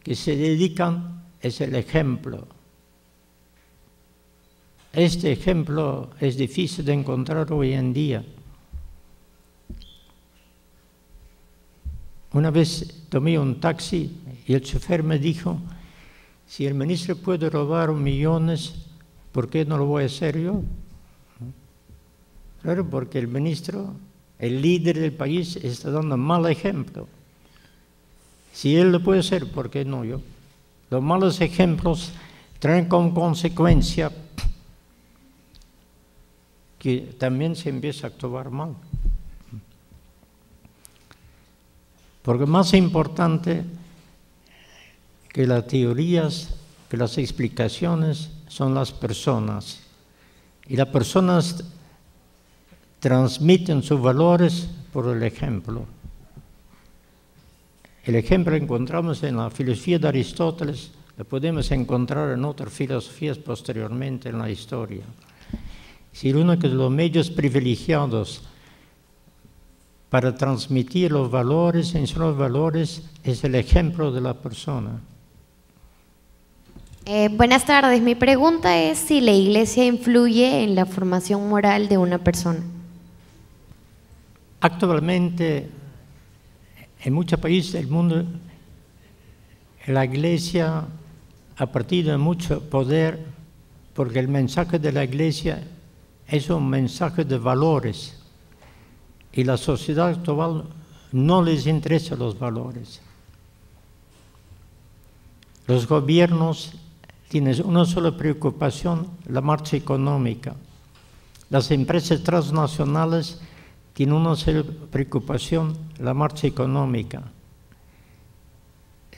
que se dedican, es el ejemplo. Este ejemplo es difícil de encontrar hoy en día. Una vez tomé un taxi y el chofer me dijo, si el ministro puede robar millones, ¿por qué no lo voy a hacer yo? Claro, porque el ministro, el líder del país, está dando un mal ejemplo. Si él lo puede hacer, ¿por qué no yo? Los malos ejemplos traen como consecuencia que también se empieza a actuar mal. Porque más importante que las teorías que las explicaciones son las personas. Y las personas transmiten sus valores por el ejemplo. El ejemplo lo encontramos en la filosofía de Aristóteles, lo podemos encontrar en otras filosofías posteriormente en la historia. Si uno de los medios privilegiados para transmitir los valores, enseñar los valores, es el ejemplo de la persona. Buenas tardes, mi pregunta es si la Iglesia influye en la formación moral de una persona. Actualmente, en muchos países del mundo, la Iglesia ha perdido mucho poder porque el mensaje de la Iglesia es un mensaje de valores y la sociedad actual no les interesan los valores. Los gobiernos tienen una sola preocupación, la marcha económica. Las empresas transnacionales tienen una sola preocupación, la marcha económica.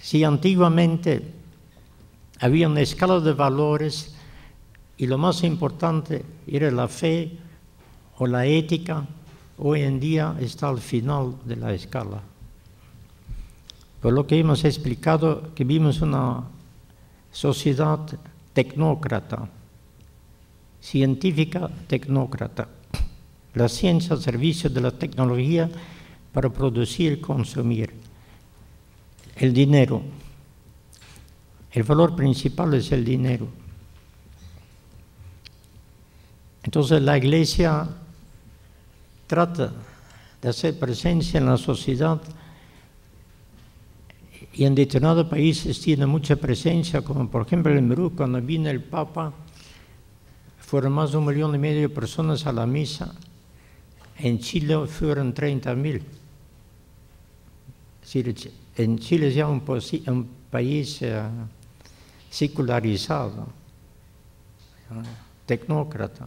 Si antiguamente había una escala de valores y lo más importante era la fe o la ética, hoy en día está al final de la escala. Por lo que hemos explicado, que vivimos una sociedad tecnócrata, científica tecnócrata. La ciencia al servicio de la tecnología para producir y consumir. El dinero. El valor principal es el dinero. Entonces la Iglesia trata de hacer presencia en la sociedad y en determinados países tiene mucha presencia, como por ejemplo en Perú, cuando vino el Papa, fueron más de 1,5 millones de personas a la misa. En Chile fueron 30.000. En Chile es ya un país secularizado, tecnócrata.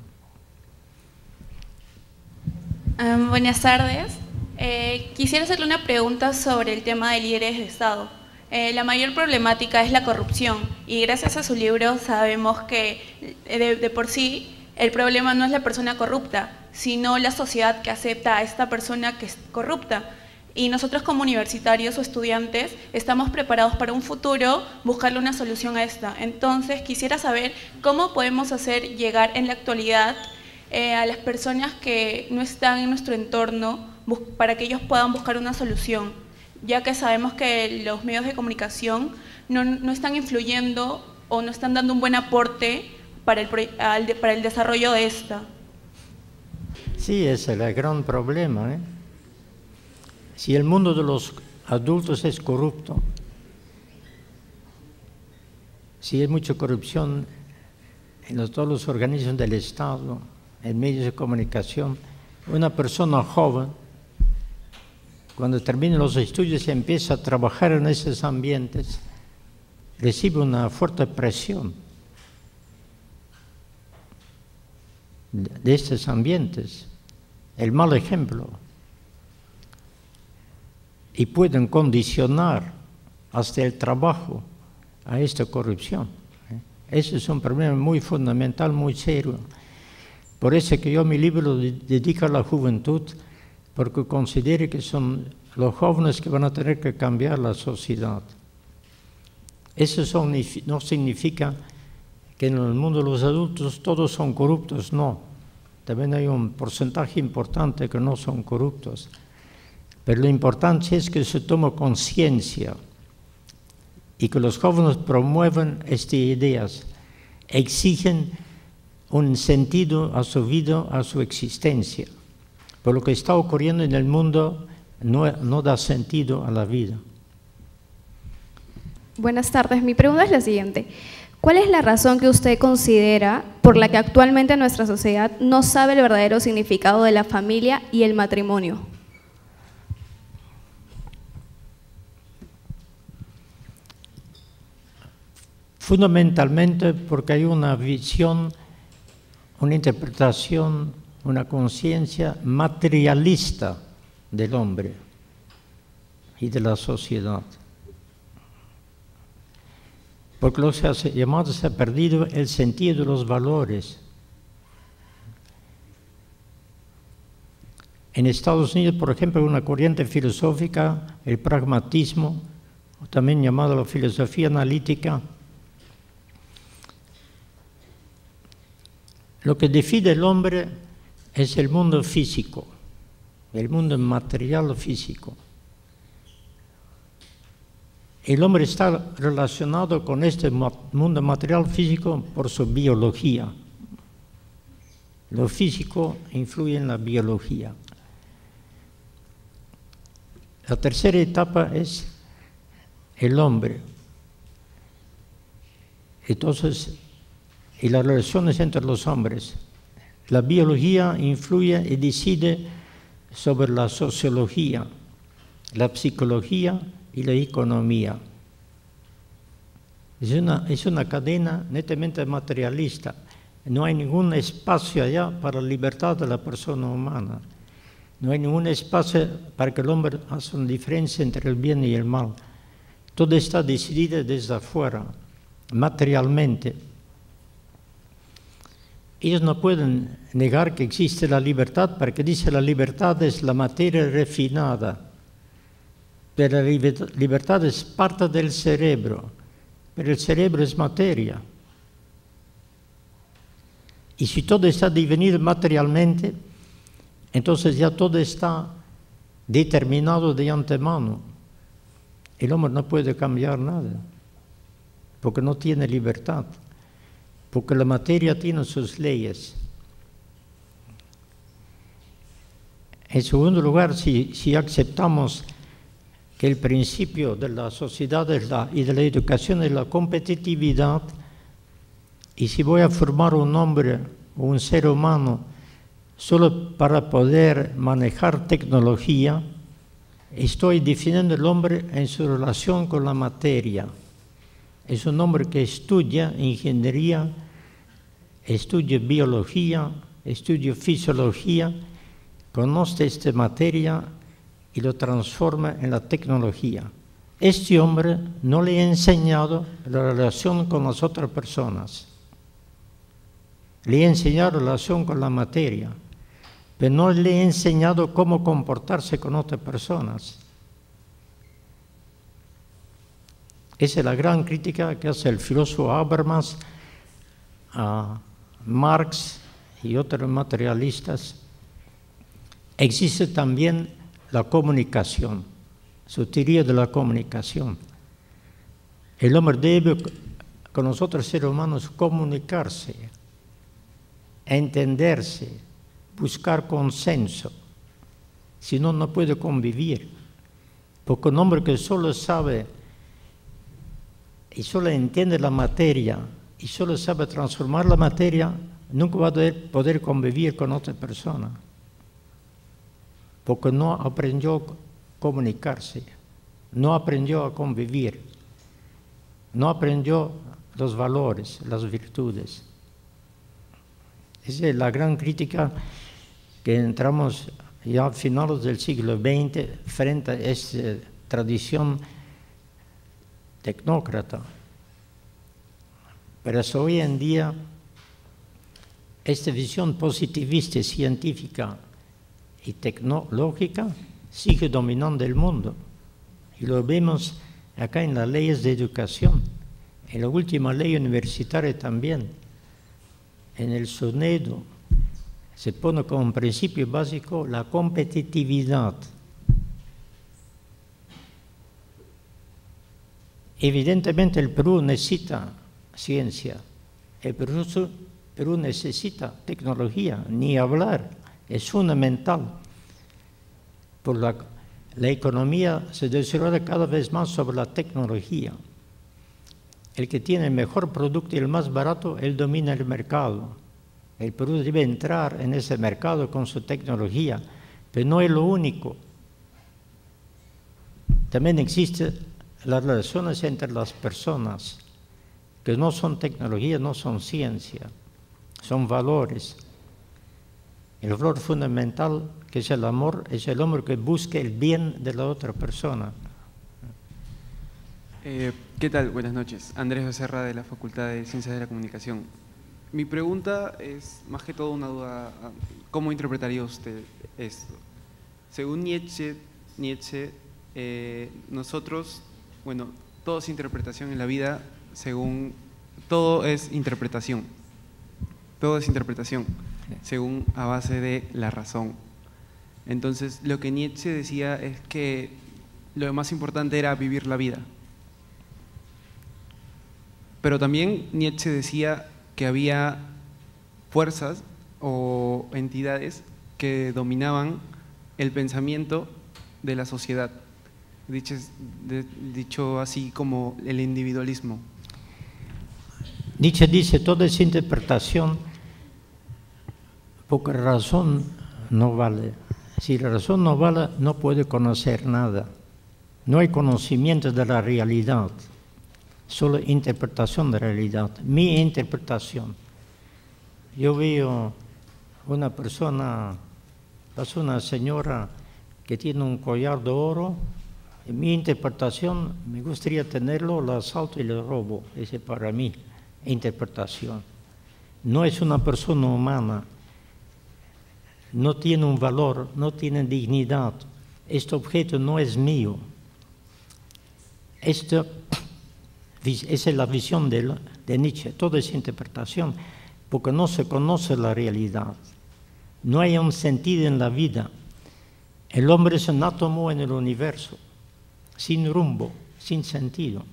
Buenas tardes. Quisiera hacerle una pregunta sobre el tema de líderes de Estado. La mayor problemática es la corrupción y gracias a su libro sabemos que de por sí el problema no es la persona corrupta, sino la sociedad que acepta a esta persona que es corrupta. Y nosotros como universitarios o estudiantes estamos preparados para un futuro buscarle una solución a esta. Entonces quisiera saber cómo podemos hacer llegar en la actualidad a las personas que no están en nuestro entorno para que ellos puedan buscar una solución, ya que sabemos que los medios de comunicación no están influyendo o no están dando un buen aporte para el desarrollo de esta. Sí, ese es el gran problema, ¿eh? Si el mundo de los adultos es corrupto, si hay mucha corrupción en todos los organismos del Estado, en medios de comunicación, una persona joven, cuando termina los estudios y empieza a trabajar en esos ambientes, recibe una fuerte presión de estos ambientes, el mal ejemplo. Y pueden condicionar hasta el trabajo a esta corrupción. Ese es un problema muy fundamental, muy serio. Por eso que yo mi libro lo dedico a la juventud, porque considero que son los jóvenes que van a tener que cambiar la sociedad. Eso no significa que en el mundo de los adultos todos son corruptos, no. También hay un porcentaje importante que no son corruptos. Pero lo importante es que se tome conciencia y que los jóvenes promuevan estas ideas, exigen un sentido a su vida, a su existencia. Por lo que está ocurriendo en el mundo no da sentido a la vida. Buenas tardes, mi pregunta es la siguiente. ¿Cuál es la razón que usted considera por la que actualmente nuestra sociedad no sabe el verdadero significado de la familia y el matrimonio? Fundamentalmente porque hay una visión, una interpretación, una conciencia materialista del hombre y de la sociedad. porque lo que se ha llamado se ha perdido el sentido de los valores. En Estados Unidos, por ejemplo, una corriente filosófica, el pragmatismo, también llamada la filosofía analítica, lo que define el hombre es el mundo físico, el mundo material físico. El hombre está relacionado con este mundo material físico por su biología. Lo físico influye en la biología. La tercera etapa es el hombre. Entonces, y las relaciones entre los hombres. La biología influye y decide sobre la sociología, la psicología y la economía. Es una cadena netamente materialista. No hay ningún espacio allá para la libertad de la persona humana. No hay ningún espacio para que el hombre haga una diferencia entre el bien y el mal. Todo está decidido desde afuera, materialmente. Ellos no pueden negar que existe la libertad, porque dice la libertad es la materia refinada. Pero la libertad es parte del cerebro, pero el cerebro es materia. Y si todo está definido materialmente, entonces ya todo está determinado de antemano. El hombre no puede cambiar nada, porque no tiene libertad, porque la materia tiene sus leyes. En segundo lugar, si aceptamos que el principio de la sociedad y de la educación es la competitividad, y si voy a formar un hombre o un ser humano solo para poder manejar tecnología, estoy definiendo el hombre en su relación con la materia. Es un hombre que estudia ingeniería, estudia biología, estudia fisiología, conoce esta materia y lo transforma en la tecnología. Este hombre no le ha enseñado la relación con las otras personas. Le ha enseñado la relación con la materia, pero no le ha enseñado cómo comportarse con otras personas. Esa es la gran crítica que hace el filósofo Habermas a Marx y otros materialistas. Existe también la comunicación, su teoría de la comunicación. El hombre debe con los otros seres humanos comunicarse, entenderse, buscar consenso. Si no, no puede convivir. Porque un hombre que solo sabe y solo entiende la materia y solo sabe transformar la materia, nunca va a poder convivir con otra persona. Porque no aprendió a comunicarse, no aprendió a convivir, no aprendió los valores, las virtudes. Esa es la gran crítica que entramos ya a finales del siglo XX frente a esta tradición tecnócrata. Pero hoy en día esta visión positivista, científica y tecnológica sigue dominando el mundo. Y lo vemos acá en las leyes de educación, en la última ley universitaria también. En el SUNEDU se pone como principio básico la competitividad. Evidentemente el Perú necesita ciencia, el Perú necesita tecnología, ni hablar, es fundamental. Por la economía se desarrolla cada vez más sobre la tecnología. El que tiene el mejor producto y el más barato, él domina el mercado. El Perú debe entrar en ese mercado con su tecnología, pero no es lo único. También existen las relaciones entre las personas, que no son tecnología, no son ciencia, son valores. El valor fundamental, que es el amor, es el hombre que busca el bien de la otra persona. ¿Qué tal? Buenas noches. Andrés Becerra, de la Facultad de Ciencias de la Comunicación. Mi pregunta es más que todo una duda. ¿Cómo interpretaría usted esto? Según Nietzsche, nosotros, bueno, todo es interpretación en la vida, todo es interpretación. Todo es interpretación, según a base de la razón. Entonces, lo que Nietzsche decía es que lo más importante era vivir la vida. Pero también Nietzsche decía que había fuerzas o entidades que dominaban el pensamiento de la sociedad, dicho así como el individualismo. Nietzsche dice, toda esa interpretación, porque la razón no vale. Si la razón no vale, no puede conocer nada. No hay conocimiento de la realidad, solo interpretación de la realidad. Mi interpretación. Yo veo una persona, es una señora que tiene un collar de oro. En mi interpretación, me gustaría tenerlo, lo asalto y lo robo. Ese para mí, interpretación. No es una persona humana, no tiene un valor, no tiene dignidad. Este objeto no es mío. Esa es la visión de Nietzsche, toda esa interpretación, porque no se conoce la realidad. No hay un sentido en la vida. El hombre es un átomo en el universo, sin rumbo, sin sentido.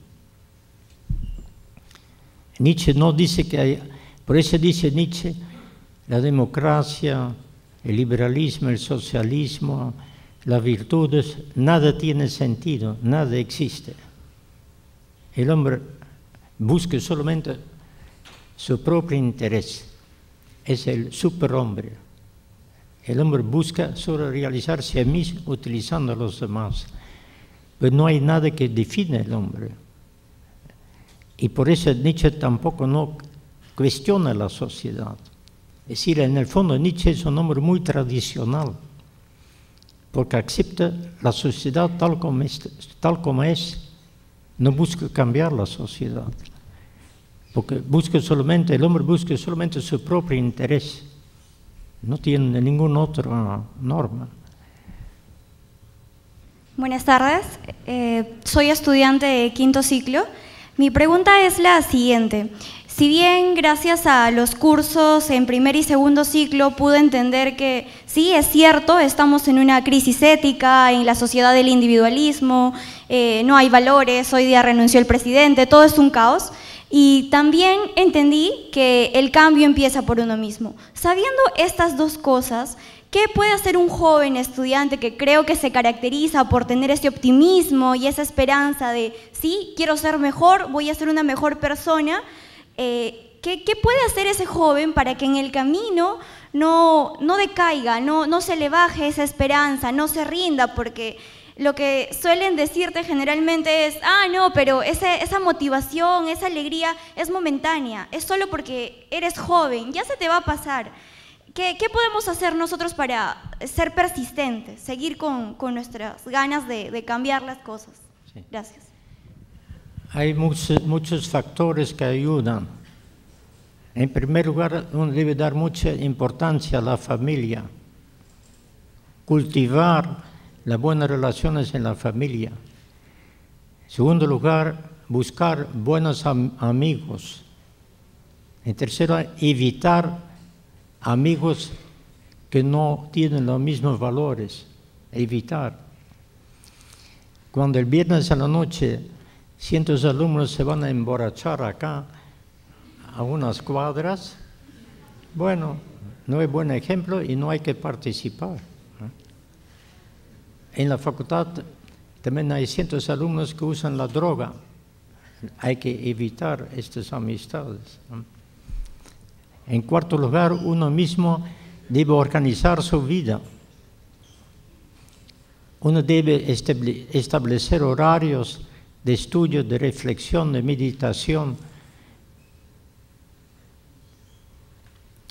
Nietzsche no dice que hay, por eso dice Nietzsche, la democracia, el liberalismo, el socialismo, las virtudes, nada tiene sentido, nada existe. El hombre busca solamente su propio interés, es el superhombre. El hombre busca solo realizarse a mismo utilizando a los demás, pero no hay nada que define al hombre. Y por eso Nietzsche tampoco no cuestiona la sociedad. Es decir, en el fondo Nietzsche es un hombre muy tradicional, porque acepta la sociedad tal como es, no busca cambiar la sociedad, porque el hombre busca solamente su propio interés, no tiene ninguna otra norma. Buenas tardes, soy estudiante de quinto ciclo. Mi pregunta es la siguiente. Si bien gracias a los cursos en primer y segundo ciclo pude entender que sí, es cierto, estamos en una crisis ética, en la sociedad del individualismo, no hay valores, hoy día renunció el presidente, todo es un caos. Y también entendí que el cambio empieza por uno mismo. Sabiendo estas dos cosas, ¿qué puede hacer un joven estudiante que creo que se caracteriza por tener ese optimismo y esa esperanza de, sí, quiero ser mejor, voy a ser una mejor persona? ¿Qué puede hacer ese joven para que en el camino no decaiga, no se le baje esa esperanza, no se rinda? Porque lo que suelen decirte generalmente es, no, pero esa motivación, esa alegría es momentánea, es solo porque eres joven, ya se te va a pasar. ¿Qué podemos hacer nosotros para ser persistentes, seguir con nuestras ganas de cambiar las cosas? Sí. Gracias. Hay muchos factores que ayudan. En primer lugar, uno debe dar mucha importancia a la familia, cultivar las buenas relaciones en la familia. En segundo lugar, buscar buenos amigos. En tercero, evitar amigos que no tienen los mismos valores. Evitar. Cuando el viernes a la noche cientos de alumnos se van a emborrachar acá, a unas cuadras, bueno, no es buen ejemplo y no hay que participar. En la facultad también hay cientos de alumnos que usan la droga. Hay que evitar estas amistades. En cuarto lugar, uno mismo debe organizar su vida. Uno debe establecer horarios de estudio, de reflexión, de meditación.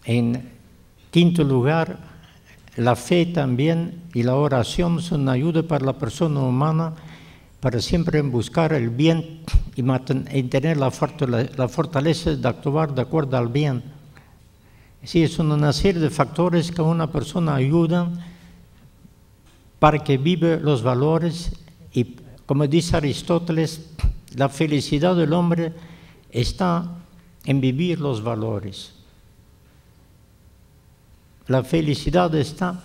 En quinto lugar, la fe también y la oración son una ayuda para la persona humana para siempre buscar el bien y tener la fortaleza de actuar de acuerdo al bien. Sí, es una serie de factores que a una persona ayudan para que viva los valores y, como dice Aristóteles, la felicidad del hombre está en vivir los valores. La felicidad está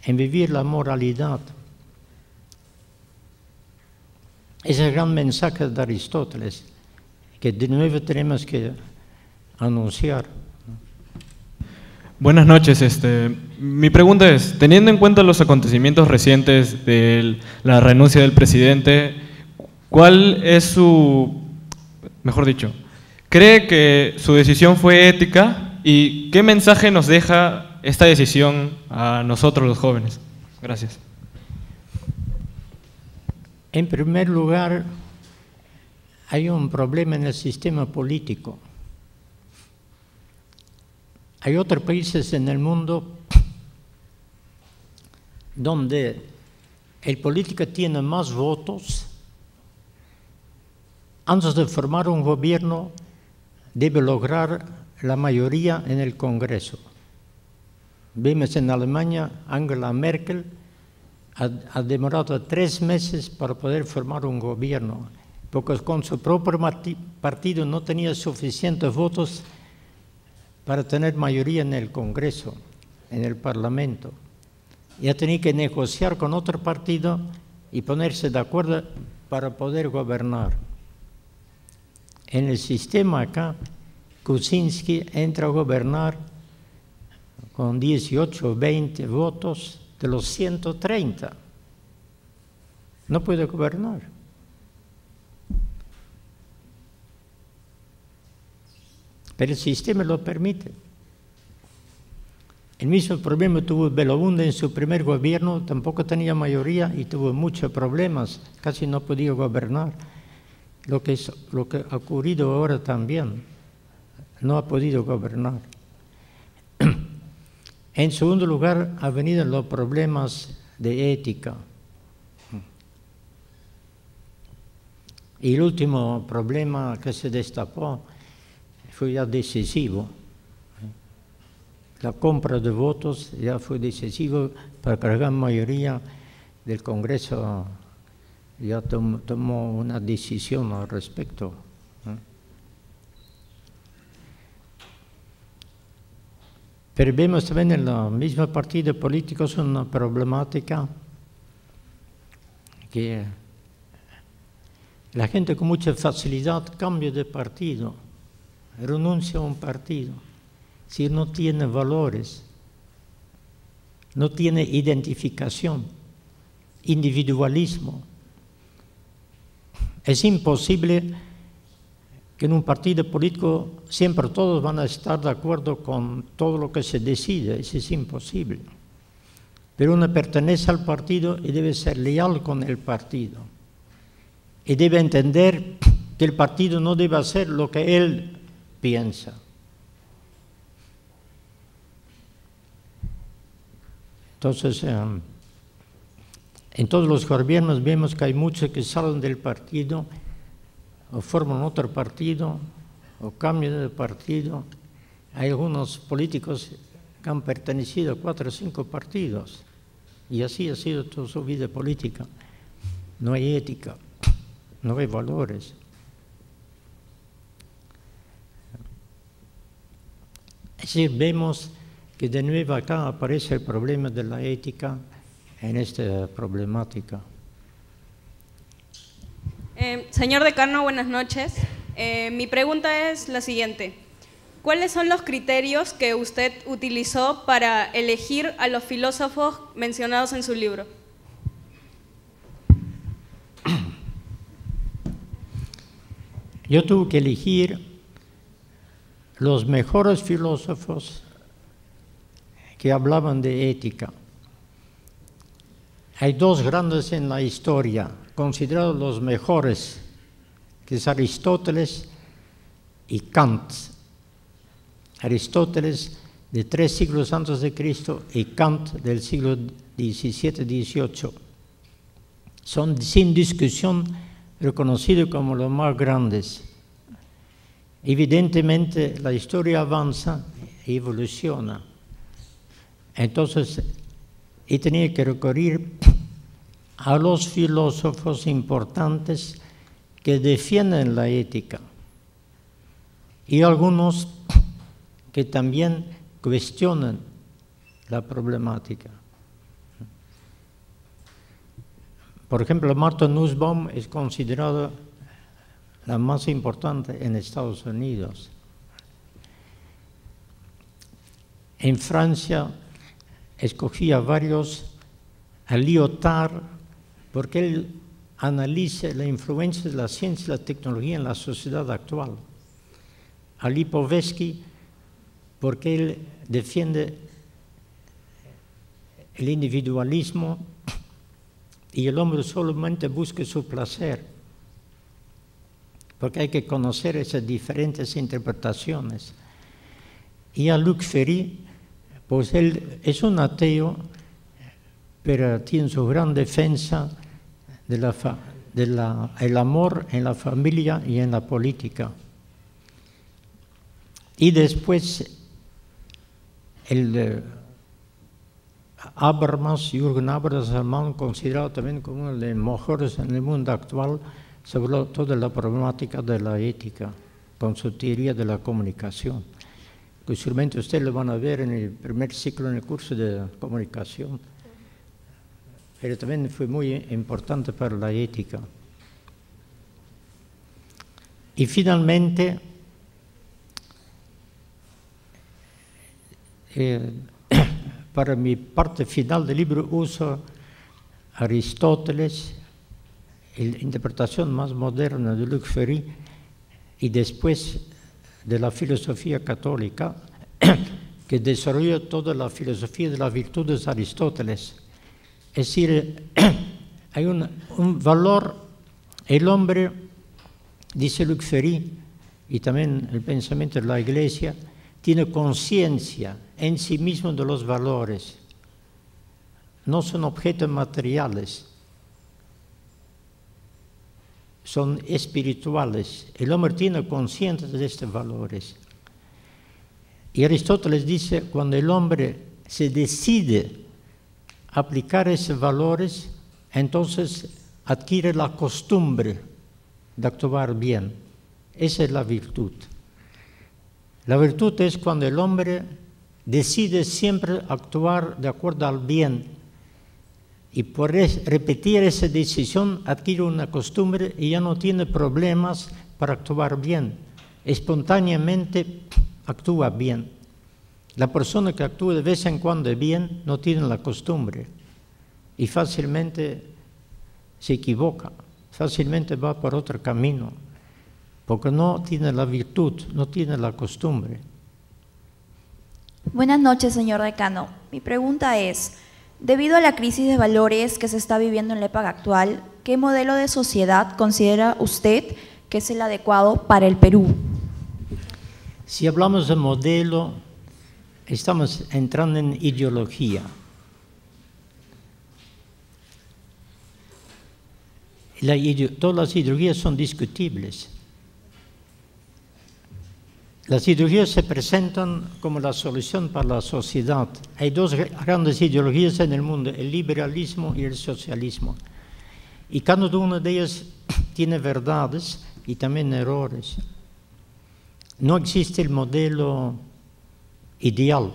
en vivir la moralidad. Es el gran mensaje de Aristóteles, que de nuevo tenemos que anunciar. Buenas noches. Mi pregunta es, teniendo en cuenta los acontecimientos recientes de la renuncia del presidente, ¿cuál es su, mejor dicho, cree que su decisión fue ética y qué mensaje nos deja esta decisión a nosotros los jóvenes? Gracias. En primer lugar, hay un problema en el sistema político. Hay otros países en el mundo donde el político tiene más votos. Antes de formar un gobierno, debe lograr la mayoría en el Congreso. Vemos en Alemania, Angela Merkel ha demorado 3 meses para poder formar un gobierno, porque con su propio partido no tenía suficientes votos para tener mayoría en el Congreso, en el Parlamento. Y ha tenido que negociar con otro partido y ponerse de acuerdo para poder gobernar. En el sistema acá, Kuczynski entra a gobernar con 18 o 20 votos de los 130. No puede gobernar. Pero el sistema lo permite. El mismo problema tuvo Belaúnde en su primer gobierno, tampoco tenía mayoría y tuvo muchos problemas, casi no podía gobernar. Lo que ha ocurrido ahora también, no ha podido gobernar. En segundo lugar, han venido los problemas de ética. Y el último problema que se destapó fue ya decisivo. La compra de votos ya fue decisivo para que la gran mayoría del Congreso ya tomó una decisión al respecto. Pero vemos también en los mismos partidos políticos una problemática que la gente con mucha facilidad cambia de partido, renuncia a un partido, si no tiene valores, no tiene identificación, individualismo. Es imposible que en un partido político siempre todos van a estar de acuerdo con todo lo que se decide, eso es imposible. Pero uno pertenece al partido y debe ser leal con el partido. Y debe entender que el partido no debe hacer lo que él piensa. Entonces, en todos los gobiernos vemos que hay muchos que salen del partido o forman otro partido o cambian de partido. Hay algunos políticos que han pertenecido a 4 o 5 partidos y así ha sido toda su vida política. No hay ética, no hay valores. Así vemos que de nuevo acá aparece el problema de la ética en esta problemática. Señor decano, buenas noches. Mi pregunta es la siguiente. ¿Cuáles son los criterios que usted utilizó para elegir a los filósofos mencionados en su libro? Yo tuve que elegir los mejores filósofos que hablaban de ética. Hay 2 grandes en la historia, considerados los mejores, que es Aristóteles y Kant. Aristóteles de 3 siglos antes de Cristo y Kant del siglo XVII-XVIII. son sin discusión reconocidos como los más grandes. Evidentemente la historia avanza y evoluciona. Entonces he tenido que recurrir a los filósofos importantes que defienden la ética y algunos que también cuestionan la problemática. Por ejemplo, Martha Nussbaum es considerada la más importante en Estados Unidos. En Francia escogí a varios, a Lyotard, porque él analiza la influencia de la ciencia y la tecnología en la sociedad actual. A Lipovetsky, porque él defiende el individualismo y el hombre solamente busca su placer, porque hay que conocer esas diferentes interpretaciones. Y a Luc Ferry, pues él es un ateo, pero tiene su gran defensa del amor en la familia y en la política. Y después Jürgen Habermas, considerado también como uno de los mejores en el mundo actual sobre toda la problemática de la ética, con su teoría de la comunicación, que seguramente ustedes lo van a ver en el primer ciclo en el curso de comunicación, pero también fue muy importante para la ética. Y finalmente, para mi parte final del libro uso Aristóteles, la interpretación más moderna de Luc Ferry, y después de la filosofía católica, que desarrolló toda la filosofía de las virtudes de Aristóteles. Es decir, hay un valor, el hombre, dice Luc Ferry, y también el pensamiento de la Iglesia, tiene conciencia en sí mismo de los valores. No son objetos materiales, son espirituales. El hombre tiene conciencia de estos valores. Y Aristóteles dice, cuando el hombre se decide a aplicar esos valores, entonces adquiere la costumbre de actuar bien. Esa es la virtud. La virtud es cuando el hombre decide siempre actuar de acuerdo al bien, y por repetir esa decisión adquiere una costumbre y ya no tiene problemas para actuar bien. Espontáneamente actúa bien. La persona que actúa de vez en cuando bien no tiene la costumbre y fácilmente se equivoca, fácilmente va por otro camino, porque no tiene la virtud, no tiene la costumbre. Buenas noches, señor decano. Mi pregunta es, debido a la crisis de valores que se está viviendo en la época actual, ¿qué modelo de sociedad considera usted que es el adecuado para el Perú? Si hablamos de modelo, estamos entrando en ideología. Todas las ideologías son discutibles. Las ideologías se presentan como la solución para la sociedad. Hay dos grandes ideologías en el mundo, el liberalismo y el socialismo. Y cada una de ellas tiene verdades y también errores. No existe el modelo ideal.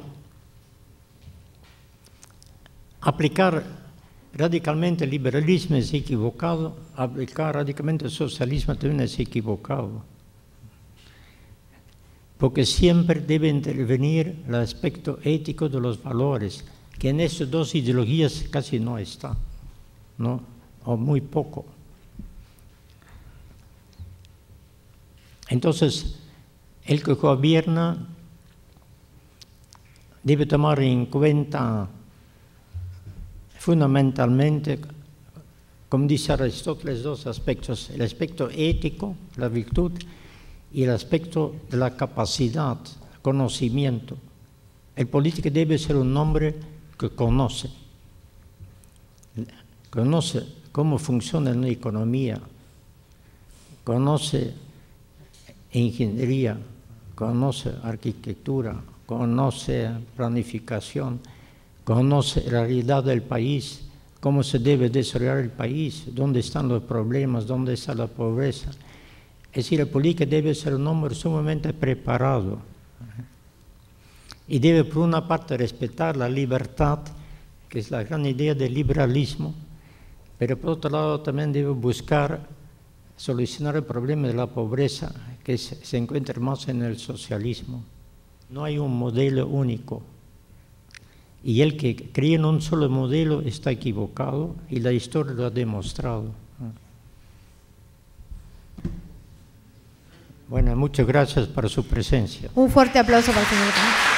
Aplicar radicalmente el liberalismo es equivocado, aplicar radicalmente el socialismo también es equivocado. Porque siempre debe intervenir el aspecto ético de los valores, que en estas dos ideologías casi no está, ¿no? O muy poco. Entonces, el que gobierna debe tomar en cuenta fundamentalmente, como dice Aristóteles, dos aspectos: el aspecto ético, la virtud, y el aspecto de la capacidad, conocimiento. El político debe ser un hombre que conoce cómo funciona una economía, conoce ingeniería, conoce arquitectura, conoce planificación, conoce la realidad del país, cómo se debe desarrollar el país, dónde están los problemas, dónde está la pobreza. Es decir, el político debe ser un hombre sumamente preparado y debe, por una parte, respetar la libertad, que es la gran idea del liberalismo, pero por otro lado también debe buscar solucionar el problema de la pobreza que se encuentra más en el socialismo. No hay un modelo único. Y el que cree en un solo modelo está equivocado y la historia lo ha demostrado. Bueno, muchas gracias por su presencia. Un fuerte aplauso para el señor.